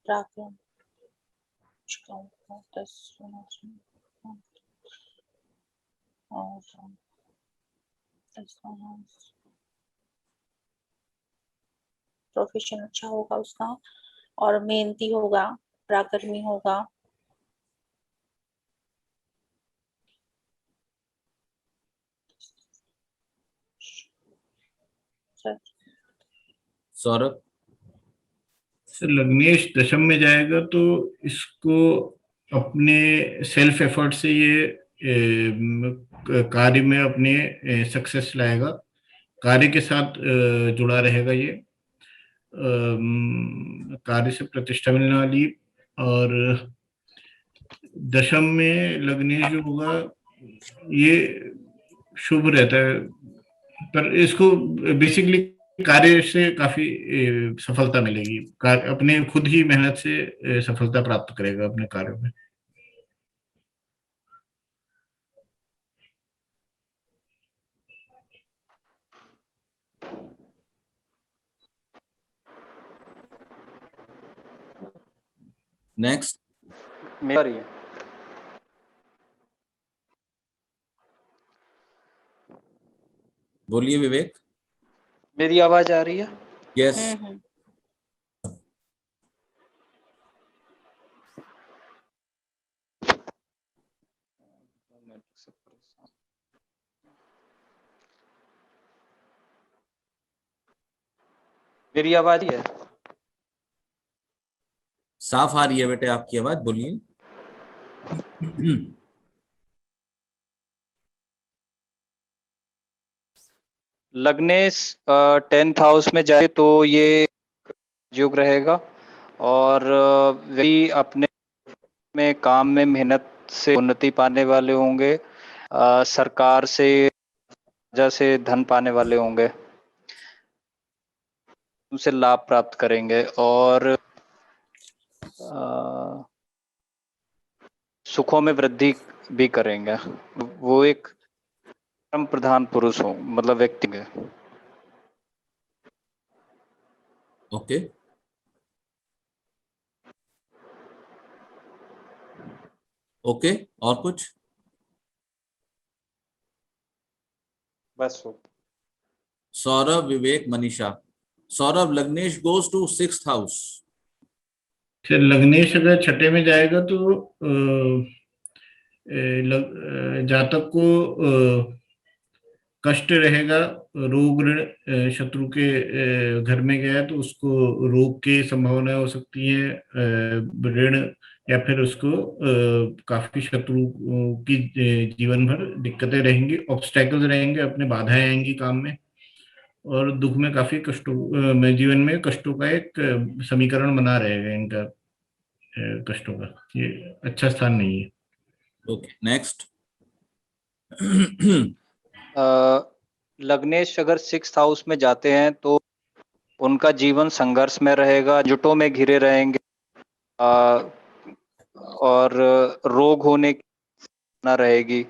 पराक्रम 10 और प्रोफेशन अच्छा होगा उसका, और मेहनती होगा, पराक्रमी होगा। सौरभ। सर लग्नेश दशम में जाएगा तो इसको अपने सेल्फ एफर्ट से ये कार्य में अपने सक्सेस लाएगा, कार्य के साथ जुड़ा रहेगा ये, कार्य से प्रतिष्ठा मिलने वाली। और दशम में लग्नेश जो होगा ये शुभ रहता है, पर इसको बेसिकली कार्य से काफी सफलता मिलेगी, अपने खुद ही मेहनत से सफलता प्राप्त करेगा अपने कार्य में। नेक्स्ट। मेरा रही है। बोलिए विवेक। मेरी आवाज आ रही है? यस। मेरी आवाज ही है? साफ आ रही है बेटे आपकी आवाज, बोलिए। लग्नेश 10th हाउस में जाए तो ये युग रहेगा, और वही अपने में काम में मेहनत से उन्नति पाने वाले होंगे, सरकार से जैसे धन पाने वाले होंगे, उनसे लाभ प्राप्त करेंगे, और सुखों में वृद्धि भी करेंगे। वो एक परम प्रधान पुरुष हो, मतलब व्यक्ति है। ओके। ओके, और कुछ? बस हो। सौरभ, विवेक, मनीषा। सौरभ, लग्नेश गोज टू 6th हाउस। लग्नेश अगर छठे में जाएगा तो जातक को कष्ट रहेगा, रोग ऋण, शत्रु के घर में गया तो उसको रोग की संभावना हो सकती है, ऋण, या फिर उसको काफी शत्रु की जीवन भर दिक्कतें रहेंगी, ऑब्स्टेकल्स रहेंगे, अपने बाधाएं आएंगी काम में, और दुख में काफी कष्टों में, जीवन में कष्टों का एक समीकरण बना रहेगा इनका, कष्टों का। ये अच्छा स्थान नहीं है। Okay, next. लग्नेश अगर 6th हाउस में जाते हैं तो उनका जीवन संघर्ष में रहेगा, जुटों में घिरे रहेंगे, और रोग होने की संभावना रहेगी।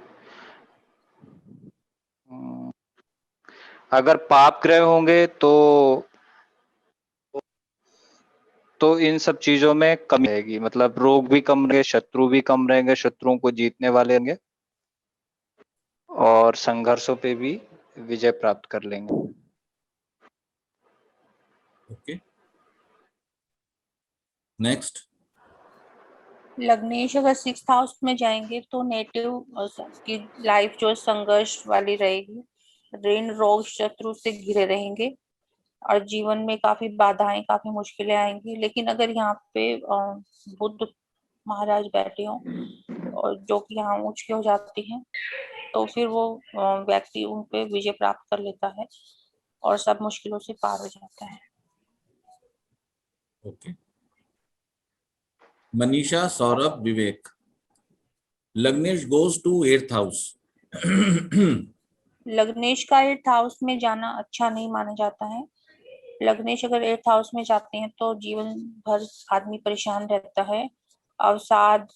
अगर पाप ग्रह होंगे तो इन सब चीजों में कमी रहेगी, मतलब रोग भी कम रहेंगे, शत्रु भी कम रहेंगे, शत्रुओं को जीतने वाले होंगे, और संघर्षों पे भी विजय प्राप्त कर लेंगे। Okay, next. लग्नेश अगर 6th हाउस में जाएंगे तो नेटिव की लाइफ जो संघर्ष वाली रहेगी, ऋण रोग शत्रु से घिरे रहेंगे, और जीवन में काफी बाधाएं, काफी मुश्किलें आएंगी। लेकिन अगर यहाँ पे बुद्ध महाराज बैठे हों और जो कि यहाँ ऊंच की हो जाती हैं, तो फिर वो व्यक्ति उन पे विजय प्राप्त कर लेता है और सब मुश्किलों से पार हो जाता है। ओके। मनीषा, सौरभ, विवेक। लग्नेश गोज टू 8th हाउस। लग्नेश का 8th हाउस में जाना अच्छा नहीं माना जाता है। लग्नेश अगर 8th हाउस में जाते हैं तो जीवन भर आदमी परेशान रहता है, अवसाद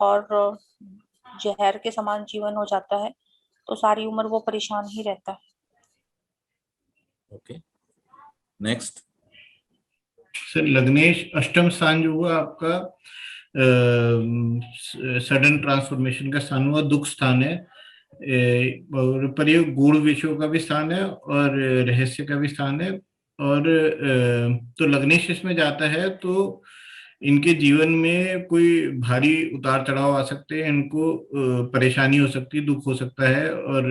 और जहर के समान जीवन हो जाता है, तो सारी उम्र वो परेशान ही रहता है। Okay, next. सर लग्नेश अष्टम स्थान जो हुआ आपका सडन ट्रांसफॉर्मेशन का स्थान हुआ, दुख स्थान है, पर ये गूढ़ विषयों का भी स्थान है और रहस्य का भी स्थान है। और तो लग्नेश इसमें जाता है तो इनके जीवन में कोई भारी उतार चढ़ाव आ सकते हैं, इनको परेशानी हो सकती है, दुख हो सकता है, और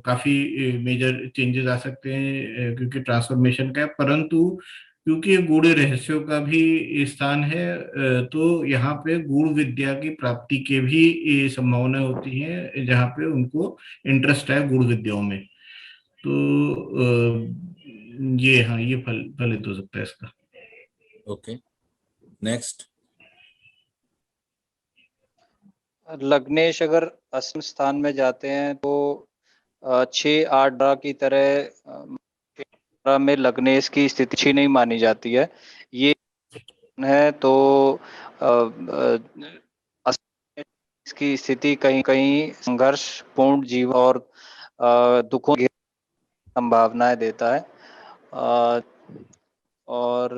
काफी मेजर चेंजेस आ सकते हैं, क्योंकि ट्रांसफॉर्मेशन का है। परंतु क्योंकि ये गूढ़ रहस्यों का भी स्थान है, तो यहाँ पे गूढ़ विद्या की प्राप्ति के भी ये संभावना होती है, जहाँ पे उनको इंटरेस्ट है गूढ़ विद्याओं में। तो ये, हाँ, ये फलित हो सकता है इसका। Okay, next. लग्नेश अगर अष्टम स्थान में जाते हैं तो 6-8 ड्रा की तरह में लग्नेश की स्थिति अच्छी नहीं मानी जाती है। ये है तो इसकी स्थिति कहीं कहीं संघर्ष पूर्ण जीवन और दुखों की संभावनाएं देता है। और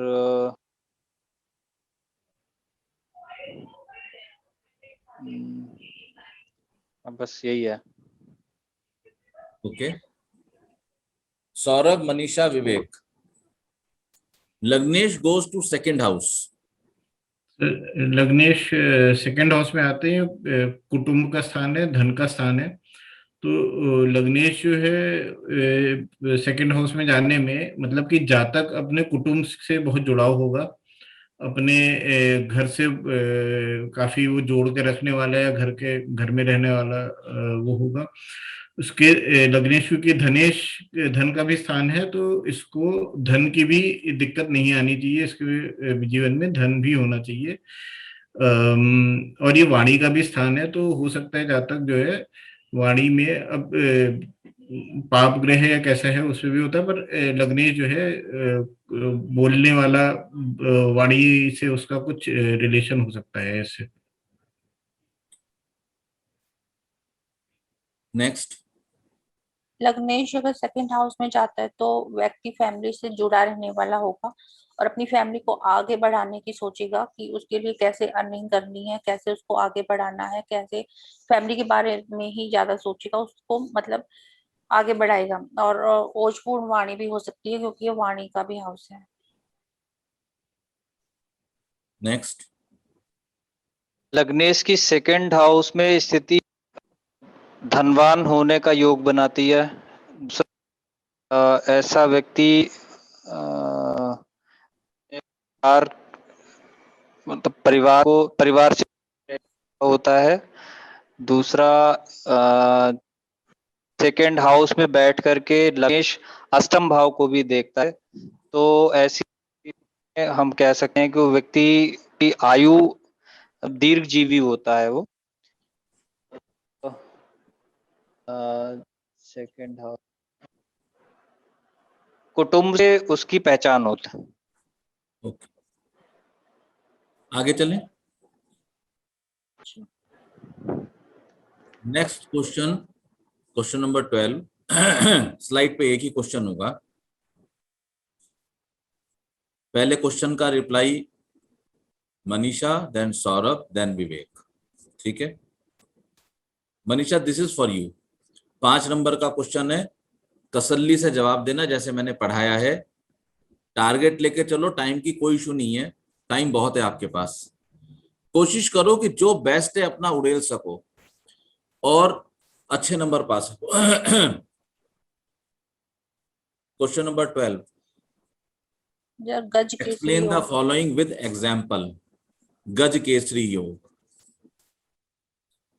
बस यही है। ओके, सौरभ, मनीषा, विवेक। लग्नेश गोज टू सेकंड हाउस। लग्नेश सेकंड हाउस में आते हैं, कुटुंब का स्थान है, धन का स्थान है। तो लग्नेश जो है सेकंड हाउस में जाने में मतलब कि जातक अपने कुटुंब से बहुत जुड़ाव होगा, अपने घर से काफी वो जोड़ के रखने वाला है, घर में रहने वाला वो होगा। उसके लग्नेश की धन का भी स्थान है, तो इसको धन की भी दिक्कत नहीं आनी चाहिए, इसके जीवन में धन भी होना चाहिए। और ये वाणी का भी स्थान है, तो हो सकता है जातक जो है वाणी में, अब पाप ग्रह या कैसा है उसमें भी होता है, पर लग्नेश जो है बोलने वाला, वाणी से उसका कुछ रिलेशन हो सकता है इससे। नेक्स्ट। लग्नेश अगर सेकंड हाउस में जाता है तो व्यक्ति फैमिली से जुड़ा रहने वाला होगा और अपनी फैमिली को आगे बढ़ाने की सोचेगा कि उसके लिए कैसे अर्निंग करनी है, कैसे उसको आगे बढ़ाना है, कैसे फैमिली के बारे में ही ज्यादा सोचेगा, उसको मतलब आगे बढ़ाएगा। और ओजपूर्ण वाणी भी हो सकती है क्योंकि ये वाणी का भी हाउस है। नेक्स्ट। लग्नेश की सेकंड हाउस में स्थिति धनवान होने का योग बनाती है। ऐसा व्यक्ति मतलब परिवार से होता है। दूसरा, सेकेंड हाउस में बैठ करके लग्नेश अष्टम भाव को भी देखता है, तो ऐसी हम कह सकते हैं कि वो व्यक्ति की आयु दीर्घजीवी होता है। वो सेकेंड हाउस कुटुंब से उसकी पहचान होता है। ओके, आगे चलें। Next question, question number 12। Slide पे एक ही क्वेश्चन होगा। पहले क्वेश्चन का reply Manisha, then Saurabh, then Vivek. ठीक है Manisha, this is for you. 5 number का क्वेश्चन है, तसल्ली से जवाब देना जैसे मैंने पढ़ाया है। टारगेट लेके चलो, टाइम की कोई इशू नहीं है, टाइम बहुत है आपके पास। कोशिश करो कि जो बेस्ट है अपना उड़ेल सको और अच्छे नंबर पा सको। क्वेश्चन नंबर 12, गज केसरी एक्सप्लेन द योग। Following with example. गज केसरी योग।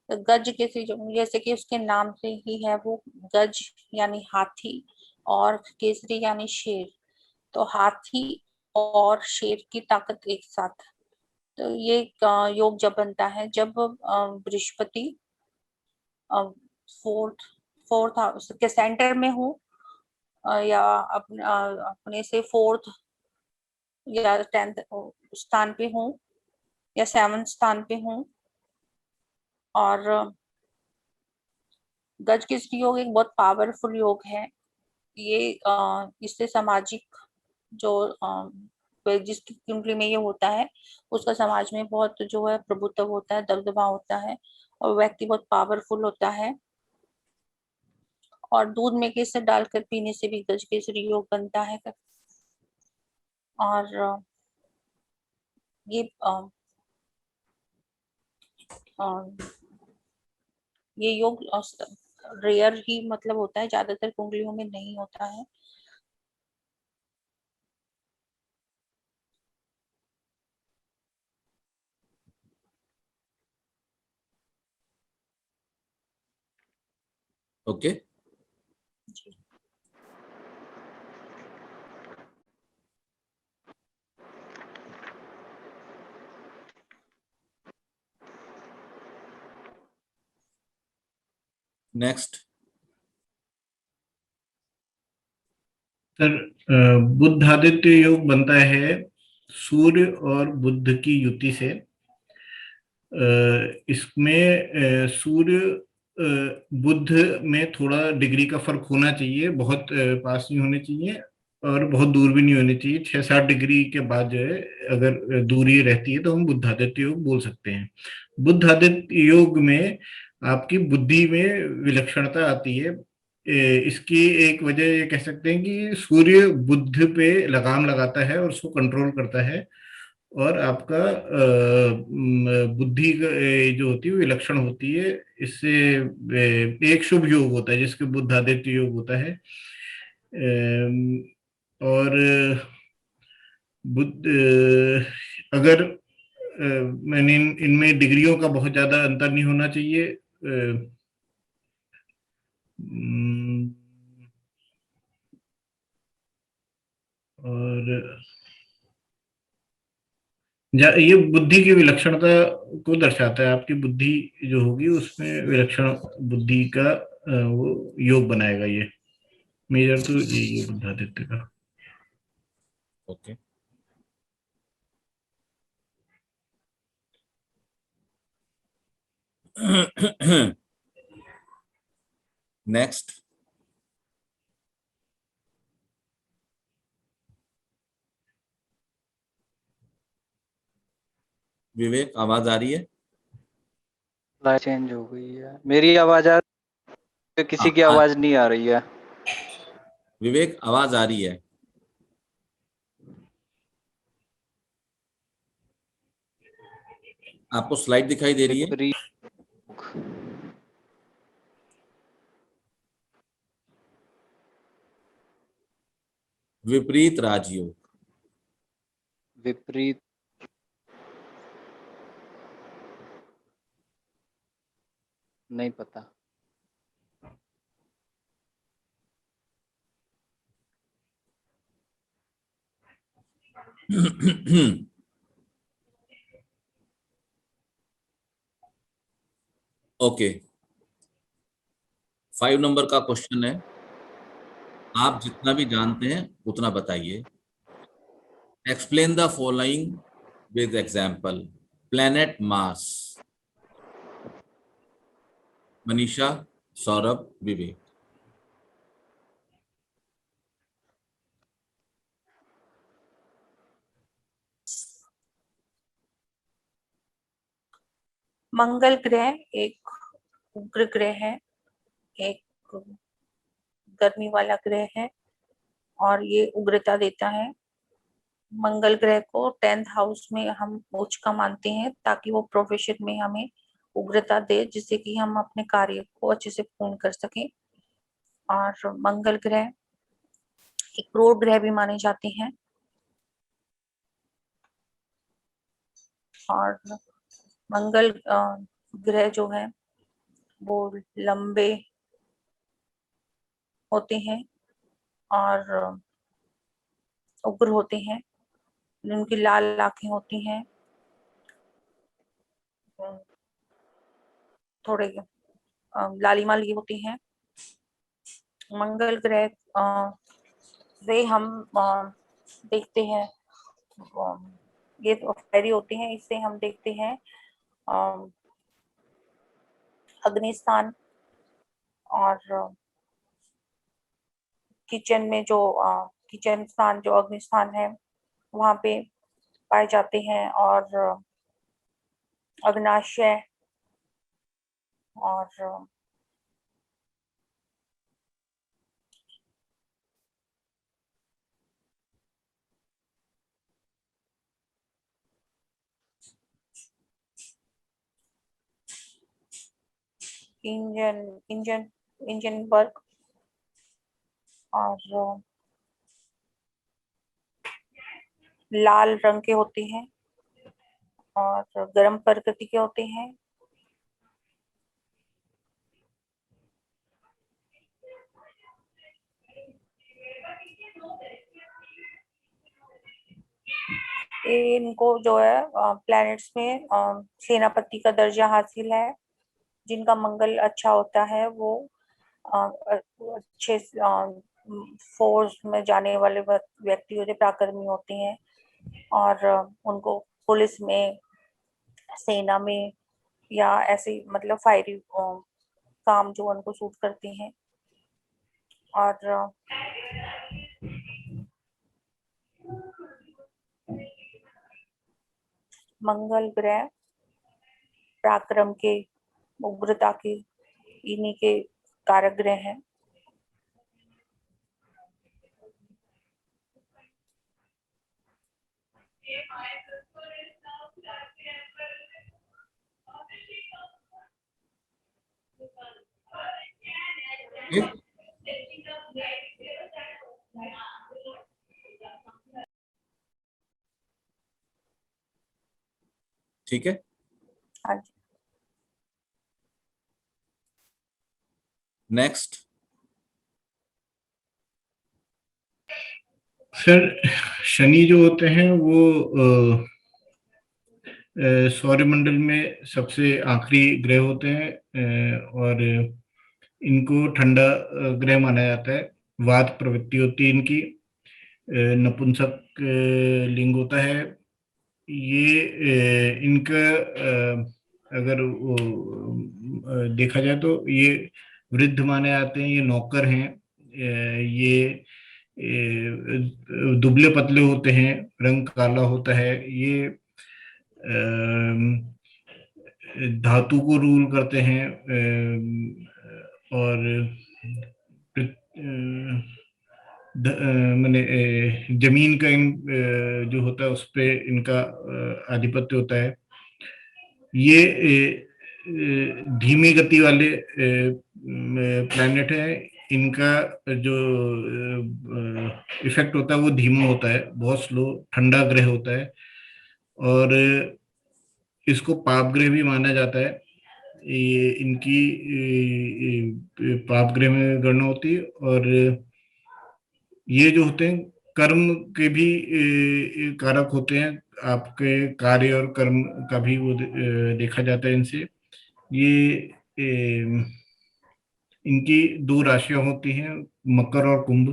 तो गज केसरी योग जैसे कि उसके नाम से ही है, वो गज यानी हाथी और केसरी यानी शेर। तो हाथी और शेर की ताकत एक साथ। तो ये योग जब बनता है जब बृहस्पति फोर्थ फोर्थ हाउस के सेंटर में हो, या अपने से फोर्थ या 10th स्थान पे हो, या 7th स्थान पे हो। और गज केसरी योग एक बहुत पावरफुल योग है। ये इससे सामाजिक जो जिसकी कुंडली में ये होता है उसका समाज में बहुत जो है प्रभुत्व होता है, दबदबा होता है, और व्यक्ति बहुत पावरफुल होता है। और दूध में केसर डालकर पीने से भी गज केसरी योग बनता है। और ये ये योग रेयर ही मतलब होता है, ज्यादातर कुंडलियों में नहीं होता है। ओके। नेक्स्ट। सर बुद्धादित्य योग बनता है सूर्य और बुध की युति से। इसमें सूर्य बुध में थोड़ा डिग्री का फर्क होना चाहिए, बहुत पास नहीं होने चाहिए और बहुत दूर भी नहीं होनी चाहिए। 6-7 डिग्री के बाद जो है अगर दूरी रहती है तो हम बुद्धादित्य योग बोल सकते हैं। बुद्धादित्य योग में आपकी बुद्धि में विलक्षणता आती है। इसकी एक वजह ये कह सकते हैं कि सूर्य बुध पे लगाम लगाता है और उसको कंट्रोल करता है और आपका बुद्धि जो होती है विलक्षण होती है। इससे एक शुभ योग होता है जिसके बुद्धादित्य योग होता है। और बुद्ध अगर मैंने इनमें डिग्रियों का बहुत ज्यादा अंतर नहीं होना चाहिए। और ये बुद्धि की विलक्षणता को दर्शाता है। आपकी बुद्धि जो होगी उसमें विलक्षण बुद्धि का वो योग बनाएगा। ये मेजर तो ये बुद्धादित्य का। ओके। नेक्स्ट। विवेक, आवाज आ रही है? लाइट चेंज हो गई है। मेरी आवाज आ रही है? किसी की आवाज नहीं आ रही है। विवेक, आवाज आ रही है? आपको स्लाइड दिखाई दे रही है? विपरीत विपरीत राजयोग। विपरीत नहीं पता। ओके। 5 नंबर का क्वेश्चन है, आप जितना भी जानते हैं उतना बताइए। Explain the following with example. Planet Mars. Manisha, Saurabh, Vivek. मंगल ग्रह एक उग्र ग्रह है, एक गर्मी वाला ग्रह है और ये उग्रता देता है। मंगल ग्रह को 10th हाउस में हम उच्च का मानते हैं ताकि वो प्रोफेशन में हमें उग्रता दे, जिससे कि हम अपने कार्य को अच्छे से पूर्ण कर सकें। और मंगल ग्रह एक क्रूर ग्रह भी माने जाते हैं। और मंगल ग्रह जो है वो लंबे होते हैं और उग्र होते हैं। उनकी लाल आंखें होती हैं, थोड़े लालिमा ली होती हैं। मंगल ग्रह से हम देखते हैं, ये तो फायरी होती हैं, इससे हम देखते हैं अग्निस्थान और किचन में जो किचन स्थान जो अग्निस्थान है वहां पे पाए जाते हैं। और अग्नाशय और इंजन इंजन इंजन वर्क और लाल रंग के होते हैं और गर्म प्रकृति के होते हैं। इनको जो है प्लैनेट्स में सेनापति का दर्जा हासिल है। जिनका मंगल अच्छा होता है वो अच्छे फोर्स में जाने वाले व्यक्ति होते, पराक्रमी होते हैं, और उनको पुलिस में, सेना में या ऐसे मतलब फायरी काम जो उनको सूट करते हैं। और मंगल ग्रह पराक्रम के, उग्रता के, इन्हीं के कारक ग्रह हैं। ठीक है। हाँ जी। नेक्स्ट। सर शनि जो होते हैं वो सौरमंडल में सबसे आखिरी ग्रह होते हैं, और इनको ठंडा ग्रह माना जाता है। वात प्रवृत्ति होती है इनकी, नपुंसक लिंग होता है ये। इनका अगर वो देखा जाए तो ये वृद्ध माने जाते हैं, ये नौकर हैं। ये दुबले पतले होते हैं, रंग काला होता है ये। धातु को रूल करते हैं, और मैंने जमीन का जो होता है उस पे इनका आधिपत्य होता है। ये धीमी गति वाले प्लैनेट है। इनका जो इफेक्ट होता है वो धीमा होता है, बहुत स्लो, ठंडा ग्रह होता है। और इसको पाप ग्रह भी माना जाता है। ये इनकी पाप ग्रह में गणना होती है। और ये जो होते हैं कर्म के भी कारक होते हैं, आपके कार्य और कर्म का भी वो देखा जाता है इनसे। ये इनकी दो राशियां होती हैं, मकर और कुंभ।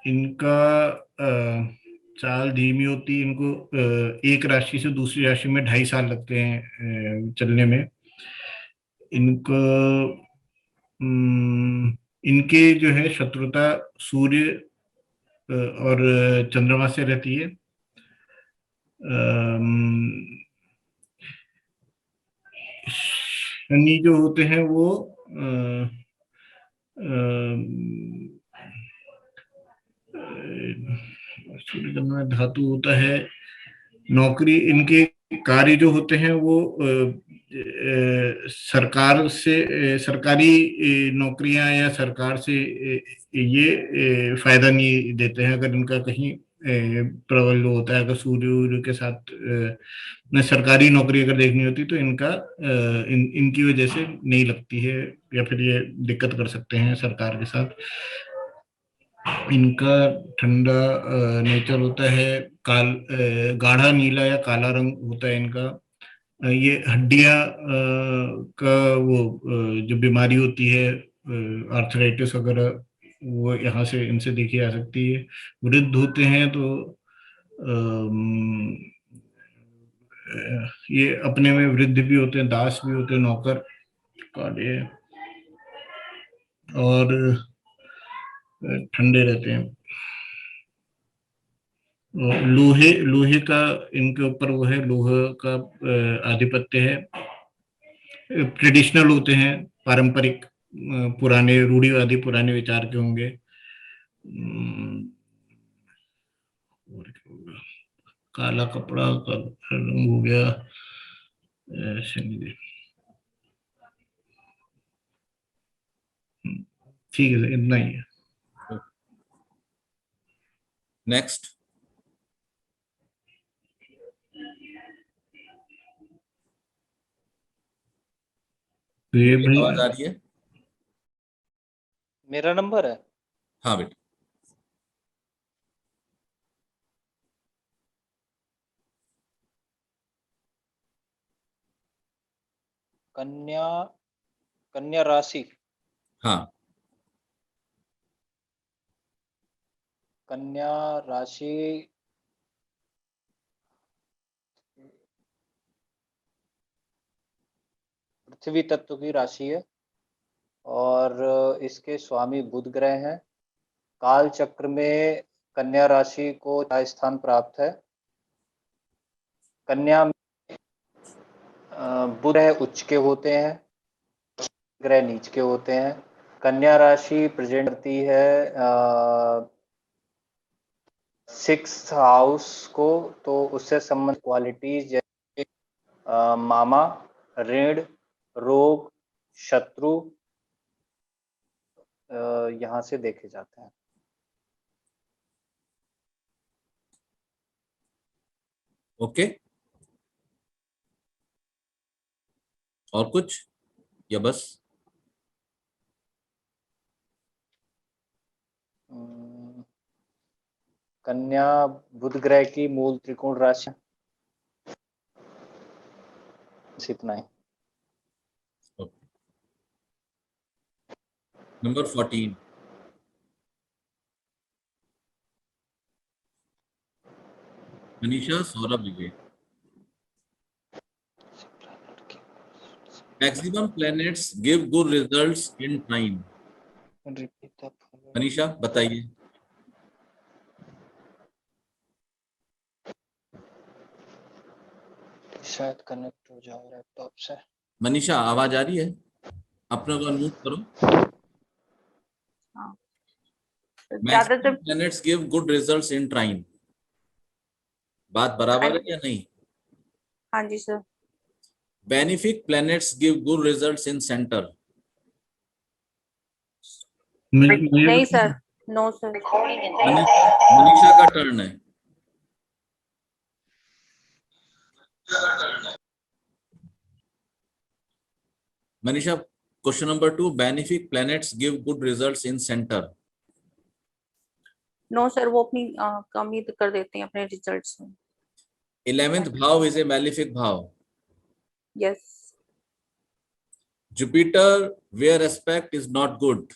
इनका चाल धीमी होती है। इनको एक राशि से दूसरी राशि में 2.5 साल लगते हैं चलने में। इनको इनके जो है शत्रुता सूर्य और चंद्रमा से रहती है। शनि जो होते हैं वो सूर्य चंद्रमा में धातु होता है। नौकरी, इनके कार्य जो होते हैं वो सरकार से, सरकारी नौकरियां या सरकार से ये फायदा नहीं देते हैं। अगर इनका कहीं प्रबल होता है, अगर सूर्य के साथ न सरकारी नौकरी अगर देखनी होती तो इनका इनकी वजह से नहीं लगती है, या फिर ये दिक्कत कर सकते हैं सरकार के साथ। इनका ठंडा नेचर होता है, गाढ़ा नीला या काला रंग होता है इनका। ये हड्डियां का वो जो बीमारी होती है, आर्थराइटिस वगैरह, वो यहाँ से इनसे देखी जा सकती है। वृद्ध होते हैं तो ये अपने में वृद्ध भी होते हैं, दास भी होते हैं, नौकर काले, और ठंडे रहते हैं। लोहे लोहे का इनके ऊपर वो है, लोहे का आधिपत्य है। ट्रेडिशनल होते हैं, पारंपरिक, पुराने रूढ़िवादी, पुराने विचार के होंगे। काला कपड़ा का रंग हो गया। ठीक है, इतना ही है। नेक्स्ट। तो ये आवाज आ रही है? मेरा नंबर है। हाँ बेटा। कन्या कन्या राशि, हाँ, कन्या राशि पृथ्वी तत्व की राशि है और इसके स्वामी बुध ग्रह हैं। काल चक्र में कन्या राशि को स्थान प्राप्त है। कन्या में बुध ग्रह उच्च के होते हैं, ग्रह नीच के होते हैं। कन्या राशि प्रेजेंट करती है 6th हाउस को, तो उससे संबंधित क्वालिटीज जैसे मामा, ऋण, रोग, शत्रु यहाँ से देखे जाते हैं। ओके, और कुछ या बस? कन्या बुध ग्रह की मूल त्रिकोण राशि, इतना ही। Number 14, Manisha, Saurabh, Vivek. Maximum planets give good results in time. Manisha बताइए। शायद कनेक्ट हो जाओ लैपटॉप से। मनीषा, आवाज आ रही है? अपना को अनम्यूट करो। ज्यादातर maximum planets give good results in time, बात बराबर है या नहीं? हाँ जी sir. Benefic planets give good results in centre. नहीं सर, नो सर। मनीषा का टर्न है। Manisha, question number 2, benefic planets give good results in centre. No sir, वो अपनी कमी कर देते हैं अपने रिजल्ट्स में। 11th भाव इज ए मैलिफिक भाव। Yes. Jupiter where aspect is not good.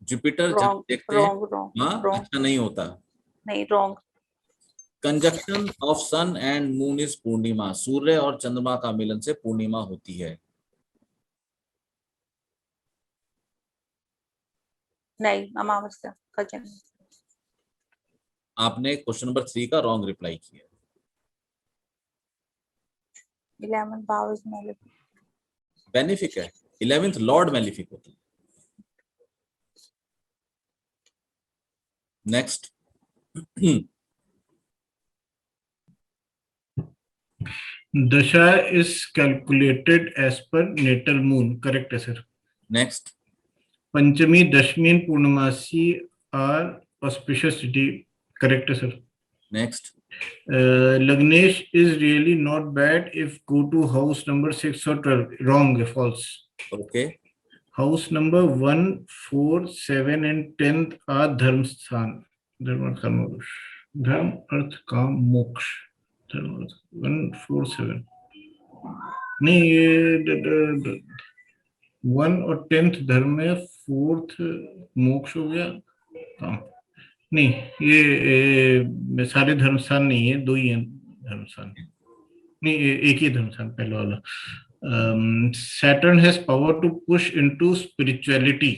Jupiter जहां रॉन्ग देखते हैं रॉन्ग रॉन्ग वहां रॉन्ग। अच्छा नहीं होता। नहीं, wrong. Conjunction of sun and moon is Purnima. सूर्य और चंद्रमा का मिलन से पूर्णिमा होती है। नहीं, अमावस्या का जन्म। आपने क्वेश्चन नंबर 3 का रॉन्ग रिप्लाई किया। 11 भाव इज मैलिफिक। बेनिफिक है, 11th लॉर्ड मैलिफिक होता है। Next. Dasha is calculated as per natal moon, correct है sir. Next. Panchami, Dashami and Purnamasi are auspicious city, correct है sir. Next. Lagnesh is really not bad if go to house number 6 or 12. Wrong, false. Okay. House number 1, 4, 7 and 10th are Dharmsthan. Dharma, Dharm, Arth, Kam, Moksha. Dharma, 1, 4, 7. नहीं, ये 1 और 10th धर्म है, 4th मोक्ष हो गया काम। नहीं, ये सारे धर्मस्थान नहीं है, 2 ही हैं धर्मस्थान। नहीं, एक ही धर्मस्थान पहले वाला। Saturn has power to push into spirituality.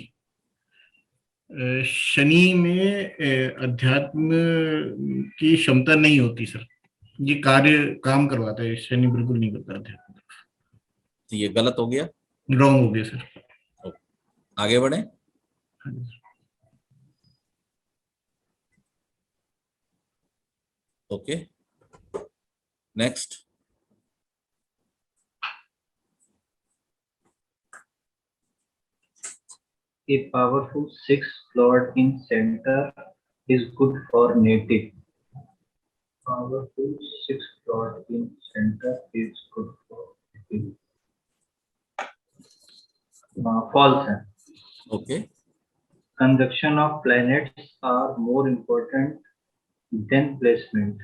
Shani में अध्यात्म की क्षमता नहीं होती सर, ये काम करवाता है, शनि बिल्कुल नहीं करता अध्यात्म। तो ये गलत हो गया, रॉन्ग हो गया सर। आगे बढ़े। Okay, next. A powerful 6th lord in center is good for native. Powerful 6th lord in center is good for native. False. Okay. Conjunction of planets are more important than placement.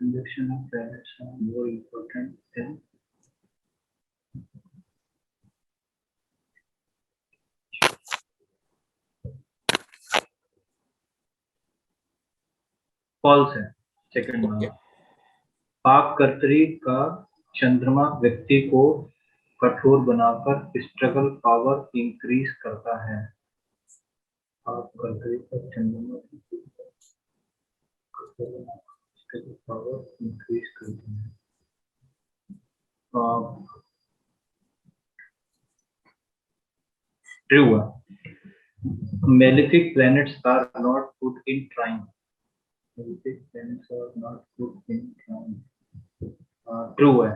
conjunction of planets are more important than false है second okay, वाला। पाककर्तरी का चंद्रमा व्यक्ति को कठोर बनाकर struggle power increase करता है। पाककर्तरी का चंद्रमा व्यक्ति को कठोर बनाकर स्ट्रगल पावर इंक्रीज करता है। ट्रू है। Malefic planets are not put in trine. Malefic planets are not put in trine. True है।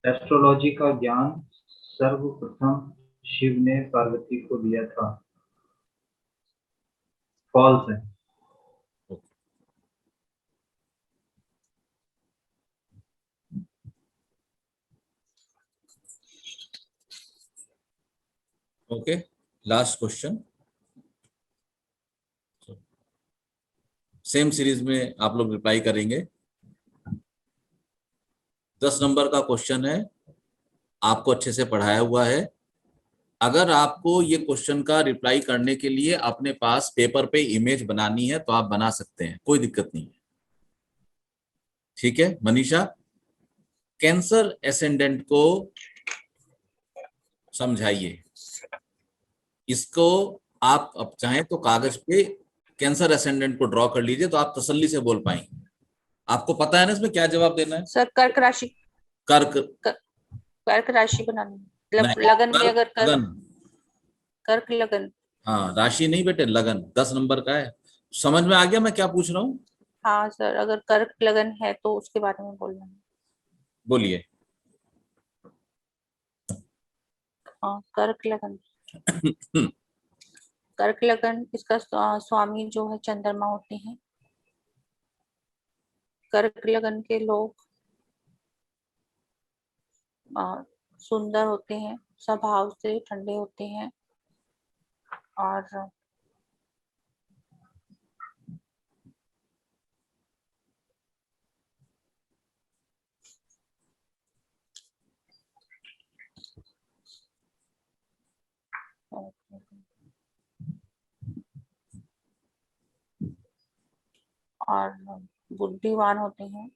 एस्ट्रोलॉजी का ज्ञान सर्वप्रथम शिव ने पार्वती को दिया था। फॉल्स है। Okay, last question. Same series में आप लोग रिप्लाई करेंगे। 10 नंबर का क्वेश्चन है, आपको अच्छे से पढ़ाया हुआ है। अगर आपको ये क्वेश्चन का रिप्लाई करने के लिए अपने पास पेपर पे इमेज बनानी है तो आप बना सकते हैं, कोई दिक्कत नहीं है। ठीक है मनीषा, कैंसर एसेंडेंट को समझाइए। इसको आप अब चाहें तो कागज पे कैंसर एसेंडेंट को ड्रॉ कर लीजिए, तो आप तसल्ली से बोल पाएंगे। आपको पता है ना इसमें क्या जवाब देना है? सर कर्क राशि, कर्क राशि बनानी, मतलब लगन में अगर कर्क लगन। हाँ, राशि नहीं बेटे, लगन 10 नंबर का है। समझ में आ गया मैं क्या पूछ रहा हूँ? हाँ सर, अगर कर्क लगन है तो उसके बारे में बोलना है। बोलिए। हाँ, कर्क लगन। कर्क लगन, इसका स्वामी जो है चंद्रमा होते हैं। कर्क लगन के लोग सुंदर होते हैं, स्वभाव से ठंडे होते हैं और बुद्धिमान होते हैं।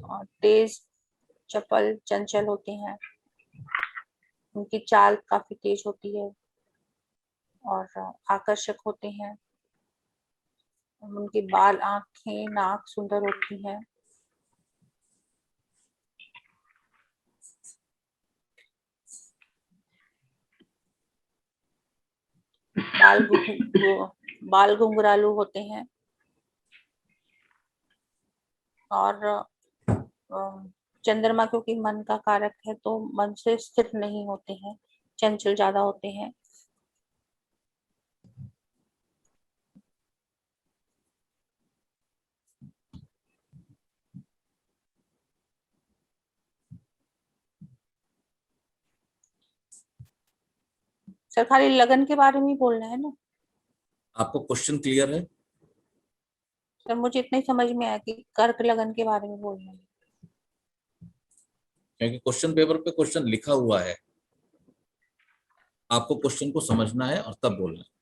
और तेज, चपल, चंचल होते हैं। उनकी चाल काफी तेज होती है और आकर्षक होते हैं। उनके बाल, आंखें, नाक सुंदर होती है। बाल घुंघरालू होते हैं और चंद्रमा क्योंकि मन का कारक है तो मन से स्थिर नहीं होते हैं, चंचल ज्यादा होते हैं। सर खाली लगन के बारे में ही बोलना है ना? आपको क्वेश्चन क्लियर है? सर मुझे इतना ही समझ में आया कि कर्क लगन के बारे में बोलना है, क्योंकि क्वेश्चन पेपर पे क्वेश्चन लिखा हुआ है, आपको क्वेश्चन को समझना है और तब बोलना है।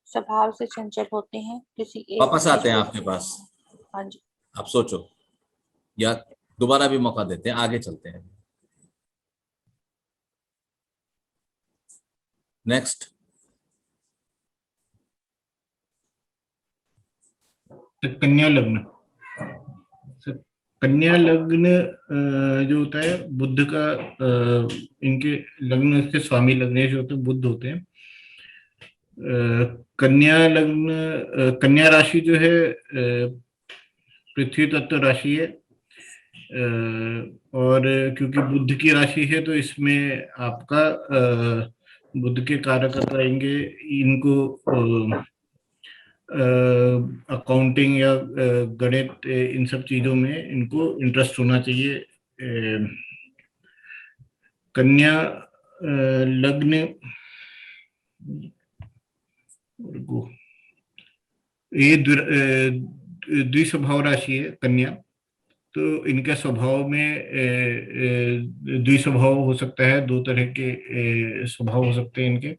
स्वभाव से चंचल होते हैं, किसी एक वापस आते हैं चीज आपके पास। हाँ जी। आप सोचो या दोबारा भी मौका देते हैं, आगे चलते हैं। नेक्स्ट। कन्या लग्न। कन्या लग्न जो होता है बुध का, इनके लग्न के स्वामी लग्न जो होते हैं बुध होते हैं। कन्या लग्न, कन्या राशि जो है पृथ्वी तत्व राशि है और क्योंकि बुध की राशि है तो इसमें आपका बुध के कारक आएंगे, इनको अकाउंटिंग या गणित, इन सब चीजों में इनको इंटरेस्ट होना चाहिए। कन्या लग्न ये द्विस्वभाव राशि है कन्या, तो इनके स्वभाव में द्विस्वभाव हो सकता है, दो तरह के स्वभाव हो सकते हैं इनके।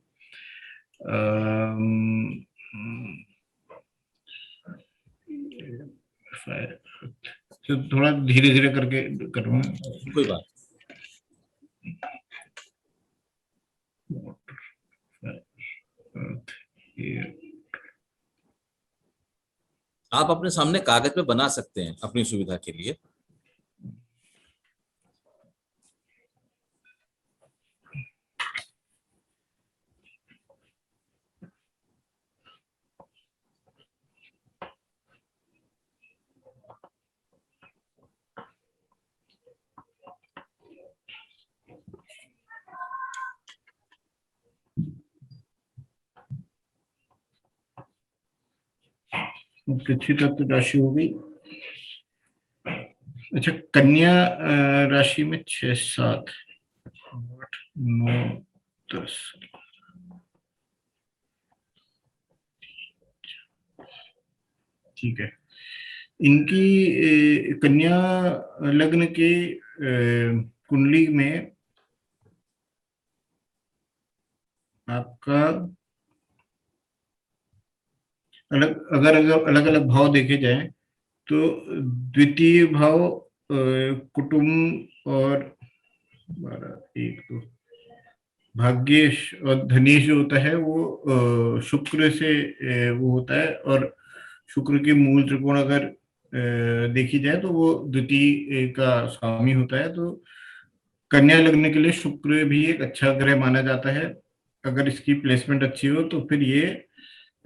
तो थोड़ा धीरे धीरे करके करूँगा। कोई बात। आप अपने सामने कागज पे बना सकते हैं अपनी सुविधा के लिए। पृथ्वी तत्व राशि हो गई। अच्छा, कन्या राशि में 6, 7, 8, 9, 10। ठीक है, इनकी कन्या लग्न के कुंडली में आपका अगर अलग अलग भाव देखे जाए तो द्वितीय भाव कुटुंब और 1, 2 भाग्येश और धनेश जो होता है वो शुक्र से वो होता है, और शुक्र की मूल त्रिकोण अगर देखी जाए तो वो द्वितीय का स्वामी होता है। तो कन्या लग्न के लिए शुक्र भी एक अच्छा ग्रह माना जाता है। अगर इसकी प्लेसमेंट अच्छी हो तो फिर ये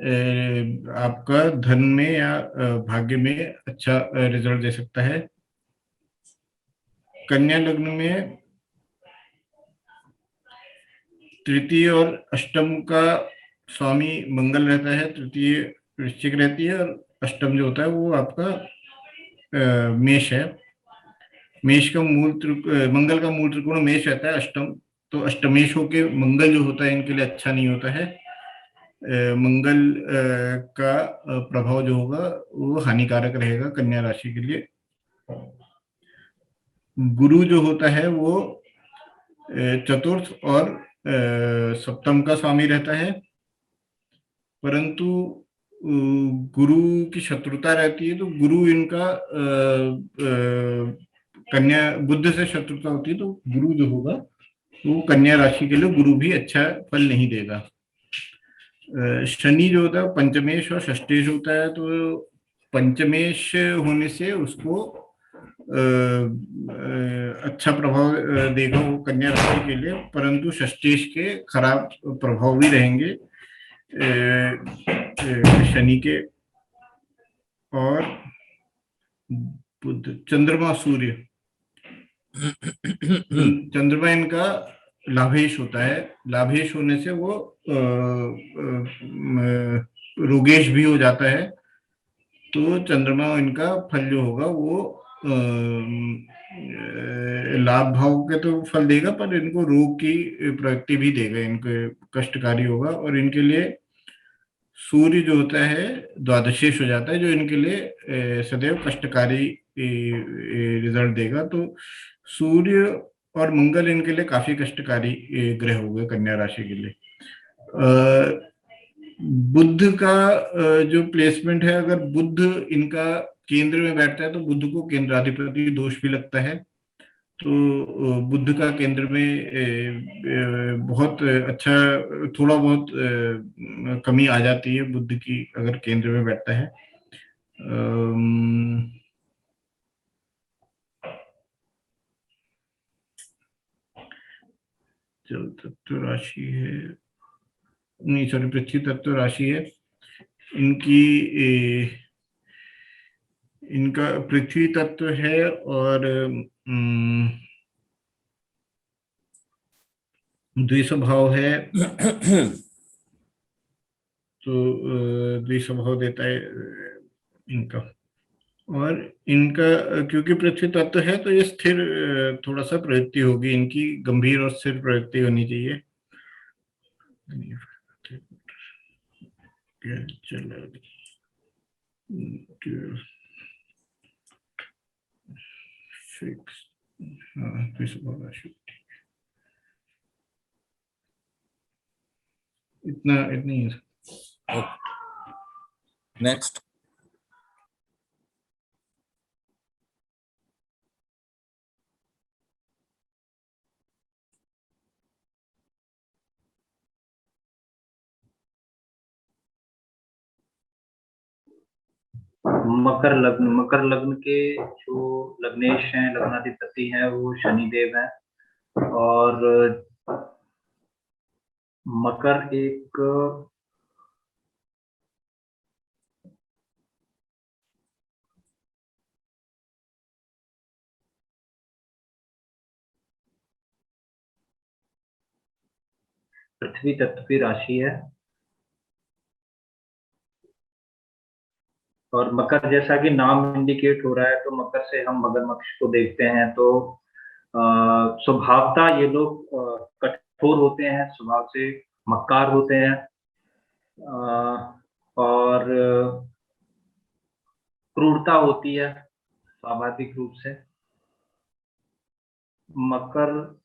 आपका धन में या भाग्य में अच्छा रिजल्ट दे सकता है। कन्या लग्न में तृतीय और अष्टम का स्वामी मंगल रहता है, तृतीय वृश्चिक रहती है और अष्टम जो होता है वो आपका मेष है। मेष का मंगल का मूल त्रिकोण मेष रहता है अष्टम, तो अष्टमेश होके मंगल जो होता है इनके लिए अच्छा नहीं होता है। मंगल का प्रभाव जो होगा वो हानिकारक रहेगा कन्या राशि के लिए। गुरु जो होता है वो चतुर्थ और सप्तम का स्वामी रहता है, परंतु गुरु की शत्रुता रहती है, तो गुरु इनका कन्या बुध से शत्रुता होती है, तो गुरु जो होगा वो कन्या राशि के लिए गुरु भी अच्छा फल नहीं देगा। शनि जो होता है पंचमेश और षष्ठेश होता है, तो पंचमेश होने से उसको अच्छा प्रभाव देगा वो कन्या राशि के लिए, परंतु षष्ठेश के खराब प्रभाव भी रहेंगे शनि के। और बुध, चंद्रमा, सूर्य, चंद्रमा इनका लाभेश होता है। लाभेश होने से वो रोगेश भी हो जाता है, तो चंद्रमा इनका फल जो होगा वो लाभ भाव के तो फल देगा, पर इनको रोग की प्रवृत्ति भी देगा, इनको कष्टकारी होगा। और इनके लिए सूर्य जो होता है द्वादशेश हो जाता है, जो इनके लिए सदैव कष्टकारी रिजल्ट देगा। तो सूर्य और मंगल इनके लिए काफी कष्टकारी ग्रह हो गए कन्या राशि के लिए। बुध का जो प्लेसमेंट है, अगर बुध इनका केंद्र में बैठता है तो बुध को केंद्राधिपति दोष भी लगता है, तो बुध का केंद्र में बहुत अच्छा, थोड़ा बहुत कमी आ जाती है बुध की अगर केंद्र में बैठता है। जल तत्व राशि है, नहीं सॉरी, पृथ्वी तत्व राशि है इनकी। इनका पृथ्वी तत्व है और द्विस्वभाव है तो द्विस्वभाव देता है इनका। और इनका क्योंकि पृथ्वी तत्व है तो ये स्थिर थोड़ा सा प्रवृत्ति होगी इनकी, गंभीर और स्थिर प्रवृत्ति होनी चाहिए। चलो इतना इतनी है। नेक्स्ट। मकर लग्न के जो लग्नेश हैं, लग्नाधिपति हैं, वो शनिदेव हैं। और मकर एक पृथ्वी तत्व की राशि है। और मकर, जैसा कि नाम इंडिकेट हो रहा है, तो मकर से हम मगरमच्छ को देखते हैं। तो स्वभावता ये लोग कठोर होते हैं, स्वभाव से मक्कार होते हैं। और क्रूरता होती है स्वाभाविक रूप से। मकर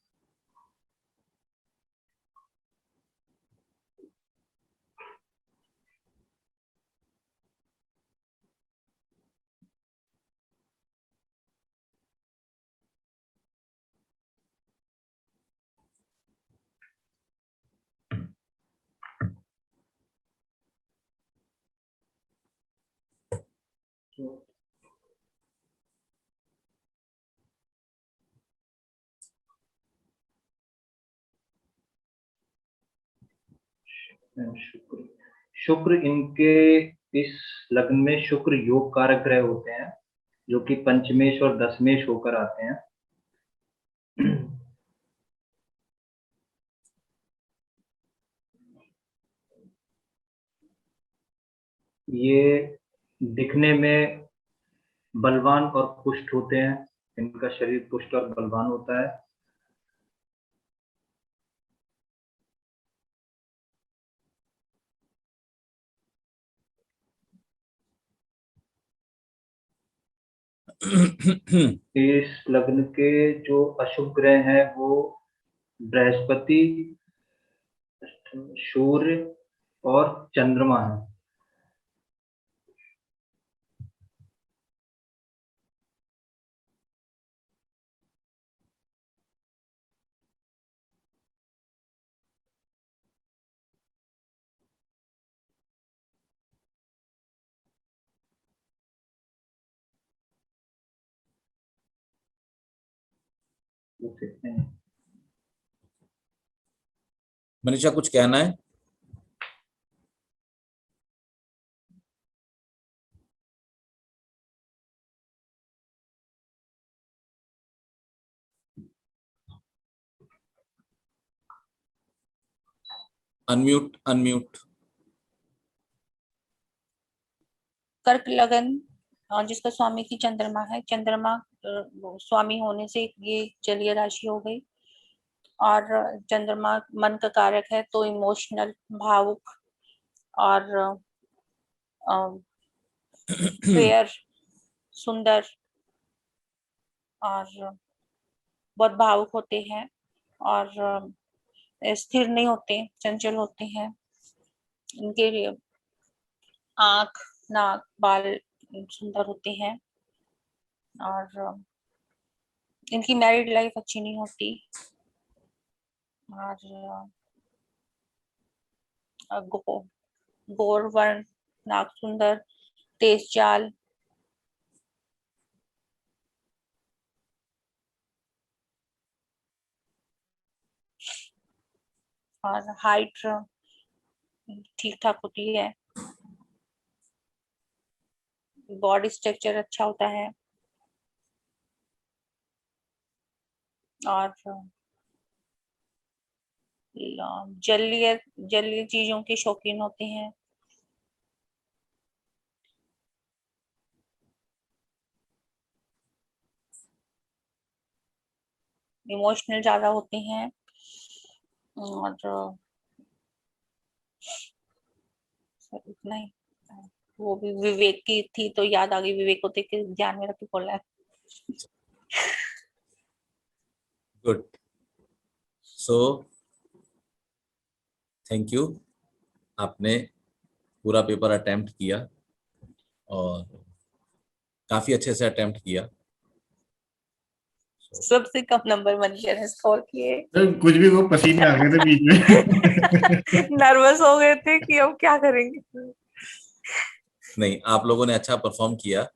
शुक्र शुक्र इनके इस लग्न में शुक्र योग कारक ग्रह होते हैं, जो कि पंचमेश और दशमेश होकर आते हैं। ये दिखने में बलवान और पुष्ट होते हैं, इनका शरीर पुष्ट और बलवान होता है। इस लग्न के जो अशुभ ग्रह हैं वो बृहस्पति, सूर्य और चंद्रमा है। मनीषा कुछ कहना है? Unmute unmute. कर्क लगन जिसका स्वामी की चंद्रमा है, चंद्रमा स्वामी होने से ये जलीय राशि हो गई। और चंद्रमा मन का कारक है, तो इमोशनल, भावुक और फेयर, सुंदर और बहुत भावुक होते हैं। और स्थिर नहीं होते, चंचल होते हैं। इनके लिए आंख, नाक, बाल सुंदर होते हैं। और इनकी मैरिड लाइफ अच्छी नहीं होती। और गोर वर्ण, नाक सुंदर, तेज चाल, और हाइट ठीक ठाक होती है। बॉडी स्ट्रक्चर अच्छा होता है। और जलीय जलीय चीजों के शौकीन होते हैं। इमोशनल ज्यादा होते हैं। और सर इतना ही। वो भी विवेक की थी तो याद आ गई, विवेक को देख के ध्यान में रख के बोलना है। गुड। सो थैंक यू, आपने पूरा पेपर अटेम्प्ट किया और काफी अच्छे से अटेम्प्ट किया। सबसे कम नंबर मनीषा ने स्कोर किए। तो कुछ भी, वो पसीने आ गए थे बीच में। नर्वस हो गए थे कि अब क्या करेंगे। नहीं, आप लोगों ने अच्छा परफॉर्म किया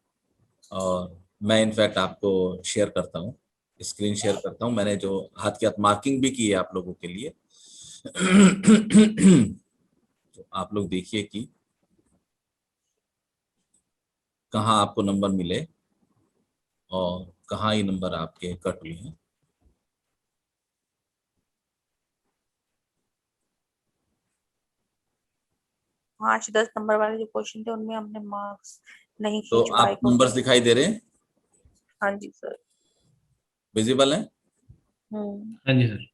और मैं इनफैक्ट आपको शेयर करता हूँ, स्क्रीन शेयर करता हूँ। मैंने जो हाथ की हाथ मार्किंग भी की है आप लोगों के लिए। तो आप लोग देखिए कि कहाँ आपको नंबर मिले और कहाँ ये नंबर आपके कट हुए हैं। पाँच 10 नंबर वाले जो क्वेश्चन थे उनमें हमने मार्क्स नहीं तो खींच पाए। आप नंबर्स दिखाई दे रहे हैं, हाँ जी सर। विजिबल है? हाँ जी sir.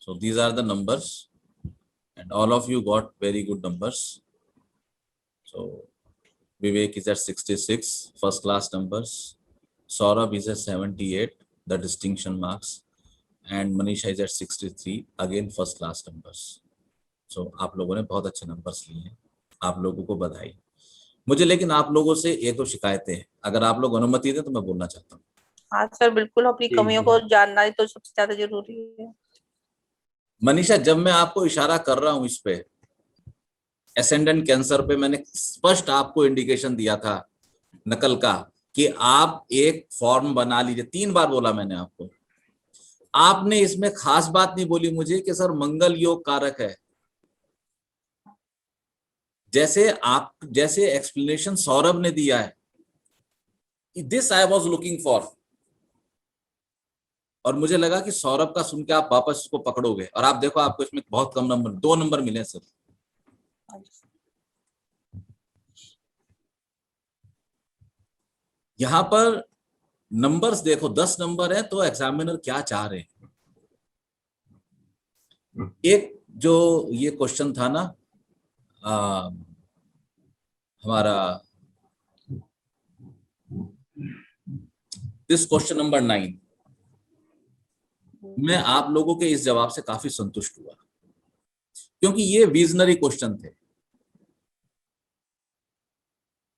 So these are the numbers and all of you got very good numbers. So Vivek is at 66, first class numbers. Saurabh is at 78, the distinction marks, and Manisha is at 63, again first class numbers. So आप लोगों ने बहुत अच्छे numbers लिए हैं, आप लोगों को बधाई। मुझे लेकिन आप लोगों से एक दो शिकायतें हैं, अगर आप लोग अनुमति दें तो मैं बोलना चाहता हूँ। हाँ सर बिल्कुल, अपनी जी, कमियों जी। को जानना ही तो सबसे ज्यादा जरूरी है। मनीषा, जब मैं आपको इशारा कर रहा हूं इस पे एसेंडेंट कैंसर पे, मैंने स्पष्ट आपको इंडिकेशन दिया था नकल का कि आप एक फॉर्म बना लीजिए। 3 बार बोला मैंने आपको। आपने इसमें खास बात नहीं बोली मुझे कि सर मंगल योग कारक है। जैसे एक्सप्लेनेशन सौरभ ने दिया है, this I was looking for, और मुझे लगा कि सौरभ का सुन के आप वापस इसको पकड़ोगे, और आप देखो आपको इसमें बहुत कम नंबर, 2 नंबर मिले सर। यहां पर नंबर्स देखो, 10 नंबर है, तो एग्जामिनर क्या चाह रहे हैं। एक जो ये क्वेश्चन था ना, हमारा दिस क्वेश्चन नंबर 9, मैं आप लोगों के इस जवाब से काफी संतुष्ट हुआ, क्योंकि ये विजनरी क्वेश्चन थे।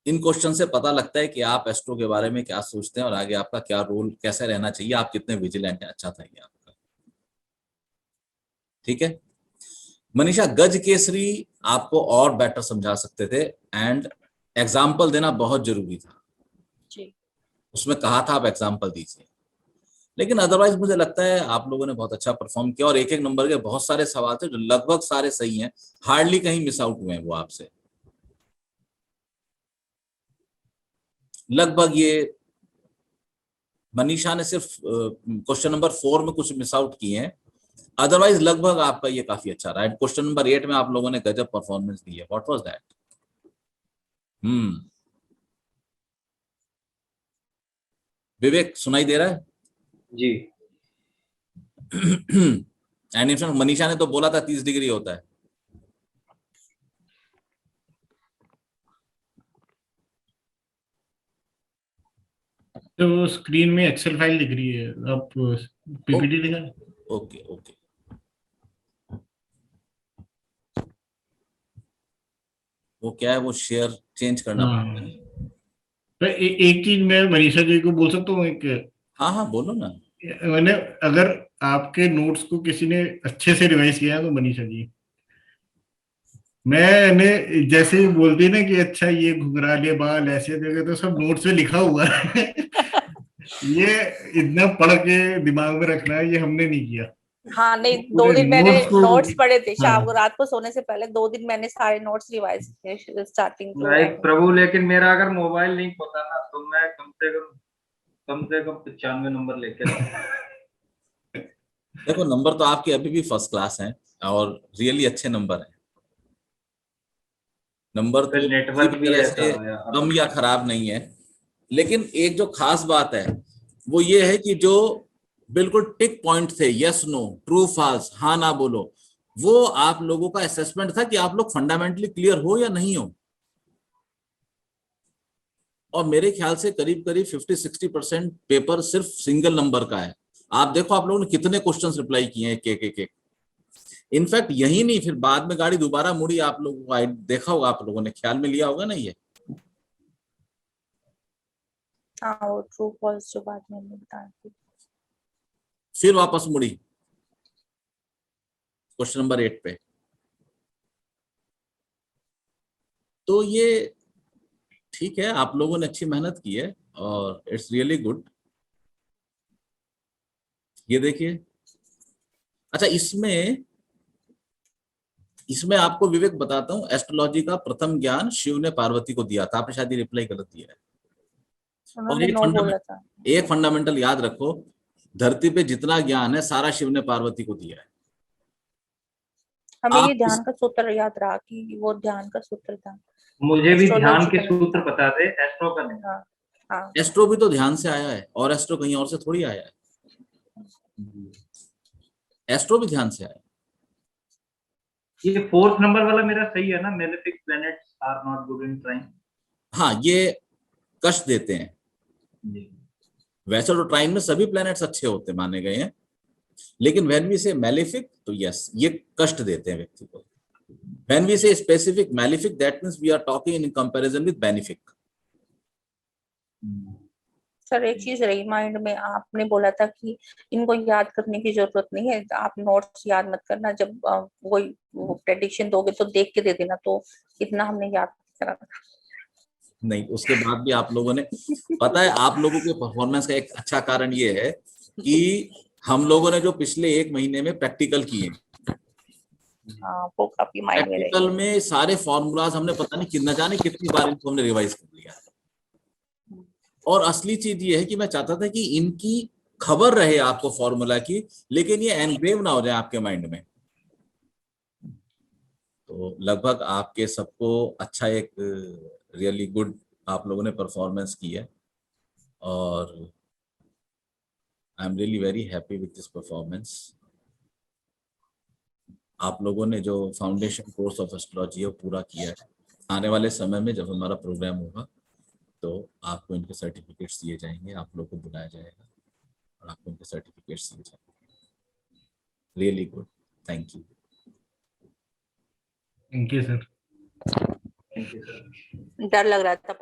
इन क्वेश्चन से पता लगता है कि आप एस्ट्रो के बारे में क्या सोचते हैं और आगे आपका क्या रोल, कैसे रहना चाहिए, आप कितने विजिलेंट हैं। अच्छा था ये आपका, ठीक है। मनीषा, गज केसरी आपको और बेटर समझा सकते थे, एंड एग्जाम्पल देना बहुत जरूरी था जी। उसमें कहा था आप एग्जाम्पल दीजिए, लेकिन अदरवाइज मुझे लगता है आप लोगों ने बहुत अच्छा परफॉर्म किया। और एक एक नंबर के बहुत सारे सवाल थे जो लगभग सारे सही हैं, हार्डली कहीं मिस आउट हुए हैं वो आपसे। लगभग ये मनीषा ने सिर्फ क्वेश्चन नंबर 4 में कुछ मिस आउट किए हैं, अदरवाइज लगभग आपका ये काफी अच्छा रहा है। क्वेश्चन नंबर 8 में आप लोगों ने गजब परफॉर्मेंस दी है। What was that? विवेक सुनाई दे रहा है? जी। एंड मनीषा ने तो बोला था 30 डिग्री होता है। तो स्क्रीन में एक्सेल फाइल दिख रही है, आप पीपीटी दिखा। ओके ओके, वो क्या है, वो शेयर चेंज करना पड़ता है। तो एक चीज मैं मनीषा जी को बोल सकता हूँ एक। हाँ हाँ बोलो ना। मैंने, अगर आपके नोट्स को किसी ने अच्छे से रिवाइज किया है तो मनीषा जी। मैंने जैसे ही बोलती है ना कि अच्छा ये घुंघराले बाल ऐसे देखे, तो सब नोट्स में लिखा हुआ है। ये इतना पढ़ के दिमाग में रखना है, ये हमने नहीं किया। हाँ नहीं, 2 पूरे दिन मैंने notes को- नोट्स पढ़े थे शाम हाँ। को, रात को सोने से पहले 2 दिन मैंने सारे नोट्स रिवाइज किए स्टार्टिंग टू लाइक एंड। प्रभु, लेकिन मेरा अगर मोबाइल लिंक होता ना तो मैं कम से कम 95 नंबर लेके आता। देखो नंबर तो आपके अभी भी फर्स्ट क्लास हैं और रियली अच्छे नंबर हैं। नंबर तो किसी नेटवर्क भी भी तरह ऐसा से है कम या खराब नहीं है, लेकिन एक जो खास बात है वो ये है कि जो बिल्कुल टिक पॉइंट थे, यस नो, ट्रू फॉल्स, हाँ ना बोलो, वो आप लोगों का असेसमेंट था कि आप लोग फंडामेंटली क्लियर हो या नहीं हो। और मेरे ख्याल से करीब करीब 50-60% पेपर सिर्फ सिंगल नंबर का है। आप देखो आप लोगों ने कितने क्वेश्चंस रिप्लाई किए हैं एक। इनफैक्ट यही नहीं, फिर बाद में गाड़ी दोबारा मुड़ी, आप लोगों को देखा होगा, आप लोगों ने ख्याल में लिया होगा ना ये। हाँ वो ट्रू फॉल्स जो बात मैंने बताई थी। फिर वापस मुड़ी क्वेश्चन नंबर 8 पे। तो ये ठीक है, आप लोगों ने अच्छी मेहनत की है और इट्स रियली गुड। ये देखिए, अच्छा इसमें आपको विवेक बताता हूं, एस्ट्रोलॉजी का प्रथम ज्ञान शिव ने पार्वती को दिया था। आपने शायद ये रिप्लाई गलत दिया है। और उन्होंने नो बोला था। एक फंडामेंटल याद रखो, धरती पे जितना ज्ञान है सारा शिव ने पार्वती को दिया है। हमें ये आप ध्यान का सूत्र याद रहा कि वो ध्यान का सूत्र था। मुझे भी ध्यान Astrology के का नहीं सूत्र था। बता दे, एस्ट्रो का नहीं। हाँ हाँ। एस्ट्रो भी तो ध्यान से आया है, और एस्ट्रो कहीं और से थोड़ी आया है, एस्ट्रो भी ध्यान से आया है। ये 4th नंबर वाला मेरा सही है ना, malefic planets are not good in trine. हाँ, ये कष्ट देते हैं। वैसे तो ट्राइन में सभी प्लैनेट्स अच्छे होते माने गए हैं, लेकिन व्हेन वी से मैलेफिक तो यस, ये कष्ट देते हैं व्यक्ति को। When we say specific malefic, that means we are talking in comparison with benefic. Sir एक चीज रही माइंड में, आपने बोला था कि इनको याद करने की जरूरत नहीं है, आप नोट्स याद मत करना, जब वो प्रेडिक्शन दोगे तो देख के दे देना, तो इतना हमने याद करा। नहीं, उसके बाद भी आप लोगों ने, पता है आप लोगों के परफॉर्मेंस का एक अच्छा कारण ये है कि हम लोगों ने जो पिछले 1 महीने में प्रैक्टिकल किए, हाँ वो काफी माइंड में प्रैक्टिकल रही। में सारे फॉर्मूलाज हमने पता नहीं कितना जाने कितनी बार इनको हमने रिवाइज कर लिया। और असली चीज ये है कि मैं चाहता था कि इनकी खबर रहे आपको फॉर्मूला की, लेकिन ये एनग्रेव ना हो जाए आपके माइंड में। तो लगभग आपके सबको अच्छा एक रियली गुड आप लोगों ने परफॉर्मेंस की है, और I am really very happy with this performance. आप लोगों ने जो फाउंडेशन कोर्स ऑफ एस्ट्रोलॉजी है वो पूरा किया है। आने वाले समय में जब हमारा प्रोग्राम होगा तो आपको इनके सर्टिफिकेट्स दिए जाएंगे, आप लोगों को बुलाया जाएगा और आपको इनके सर्टिफिकेट्स दिए जाएंगे। Really good, thank you. Thank you sir. डर लग रहा था।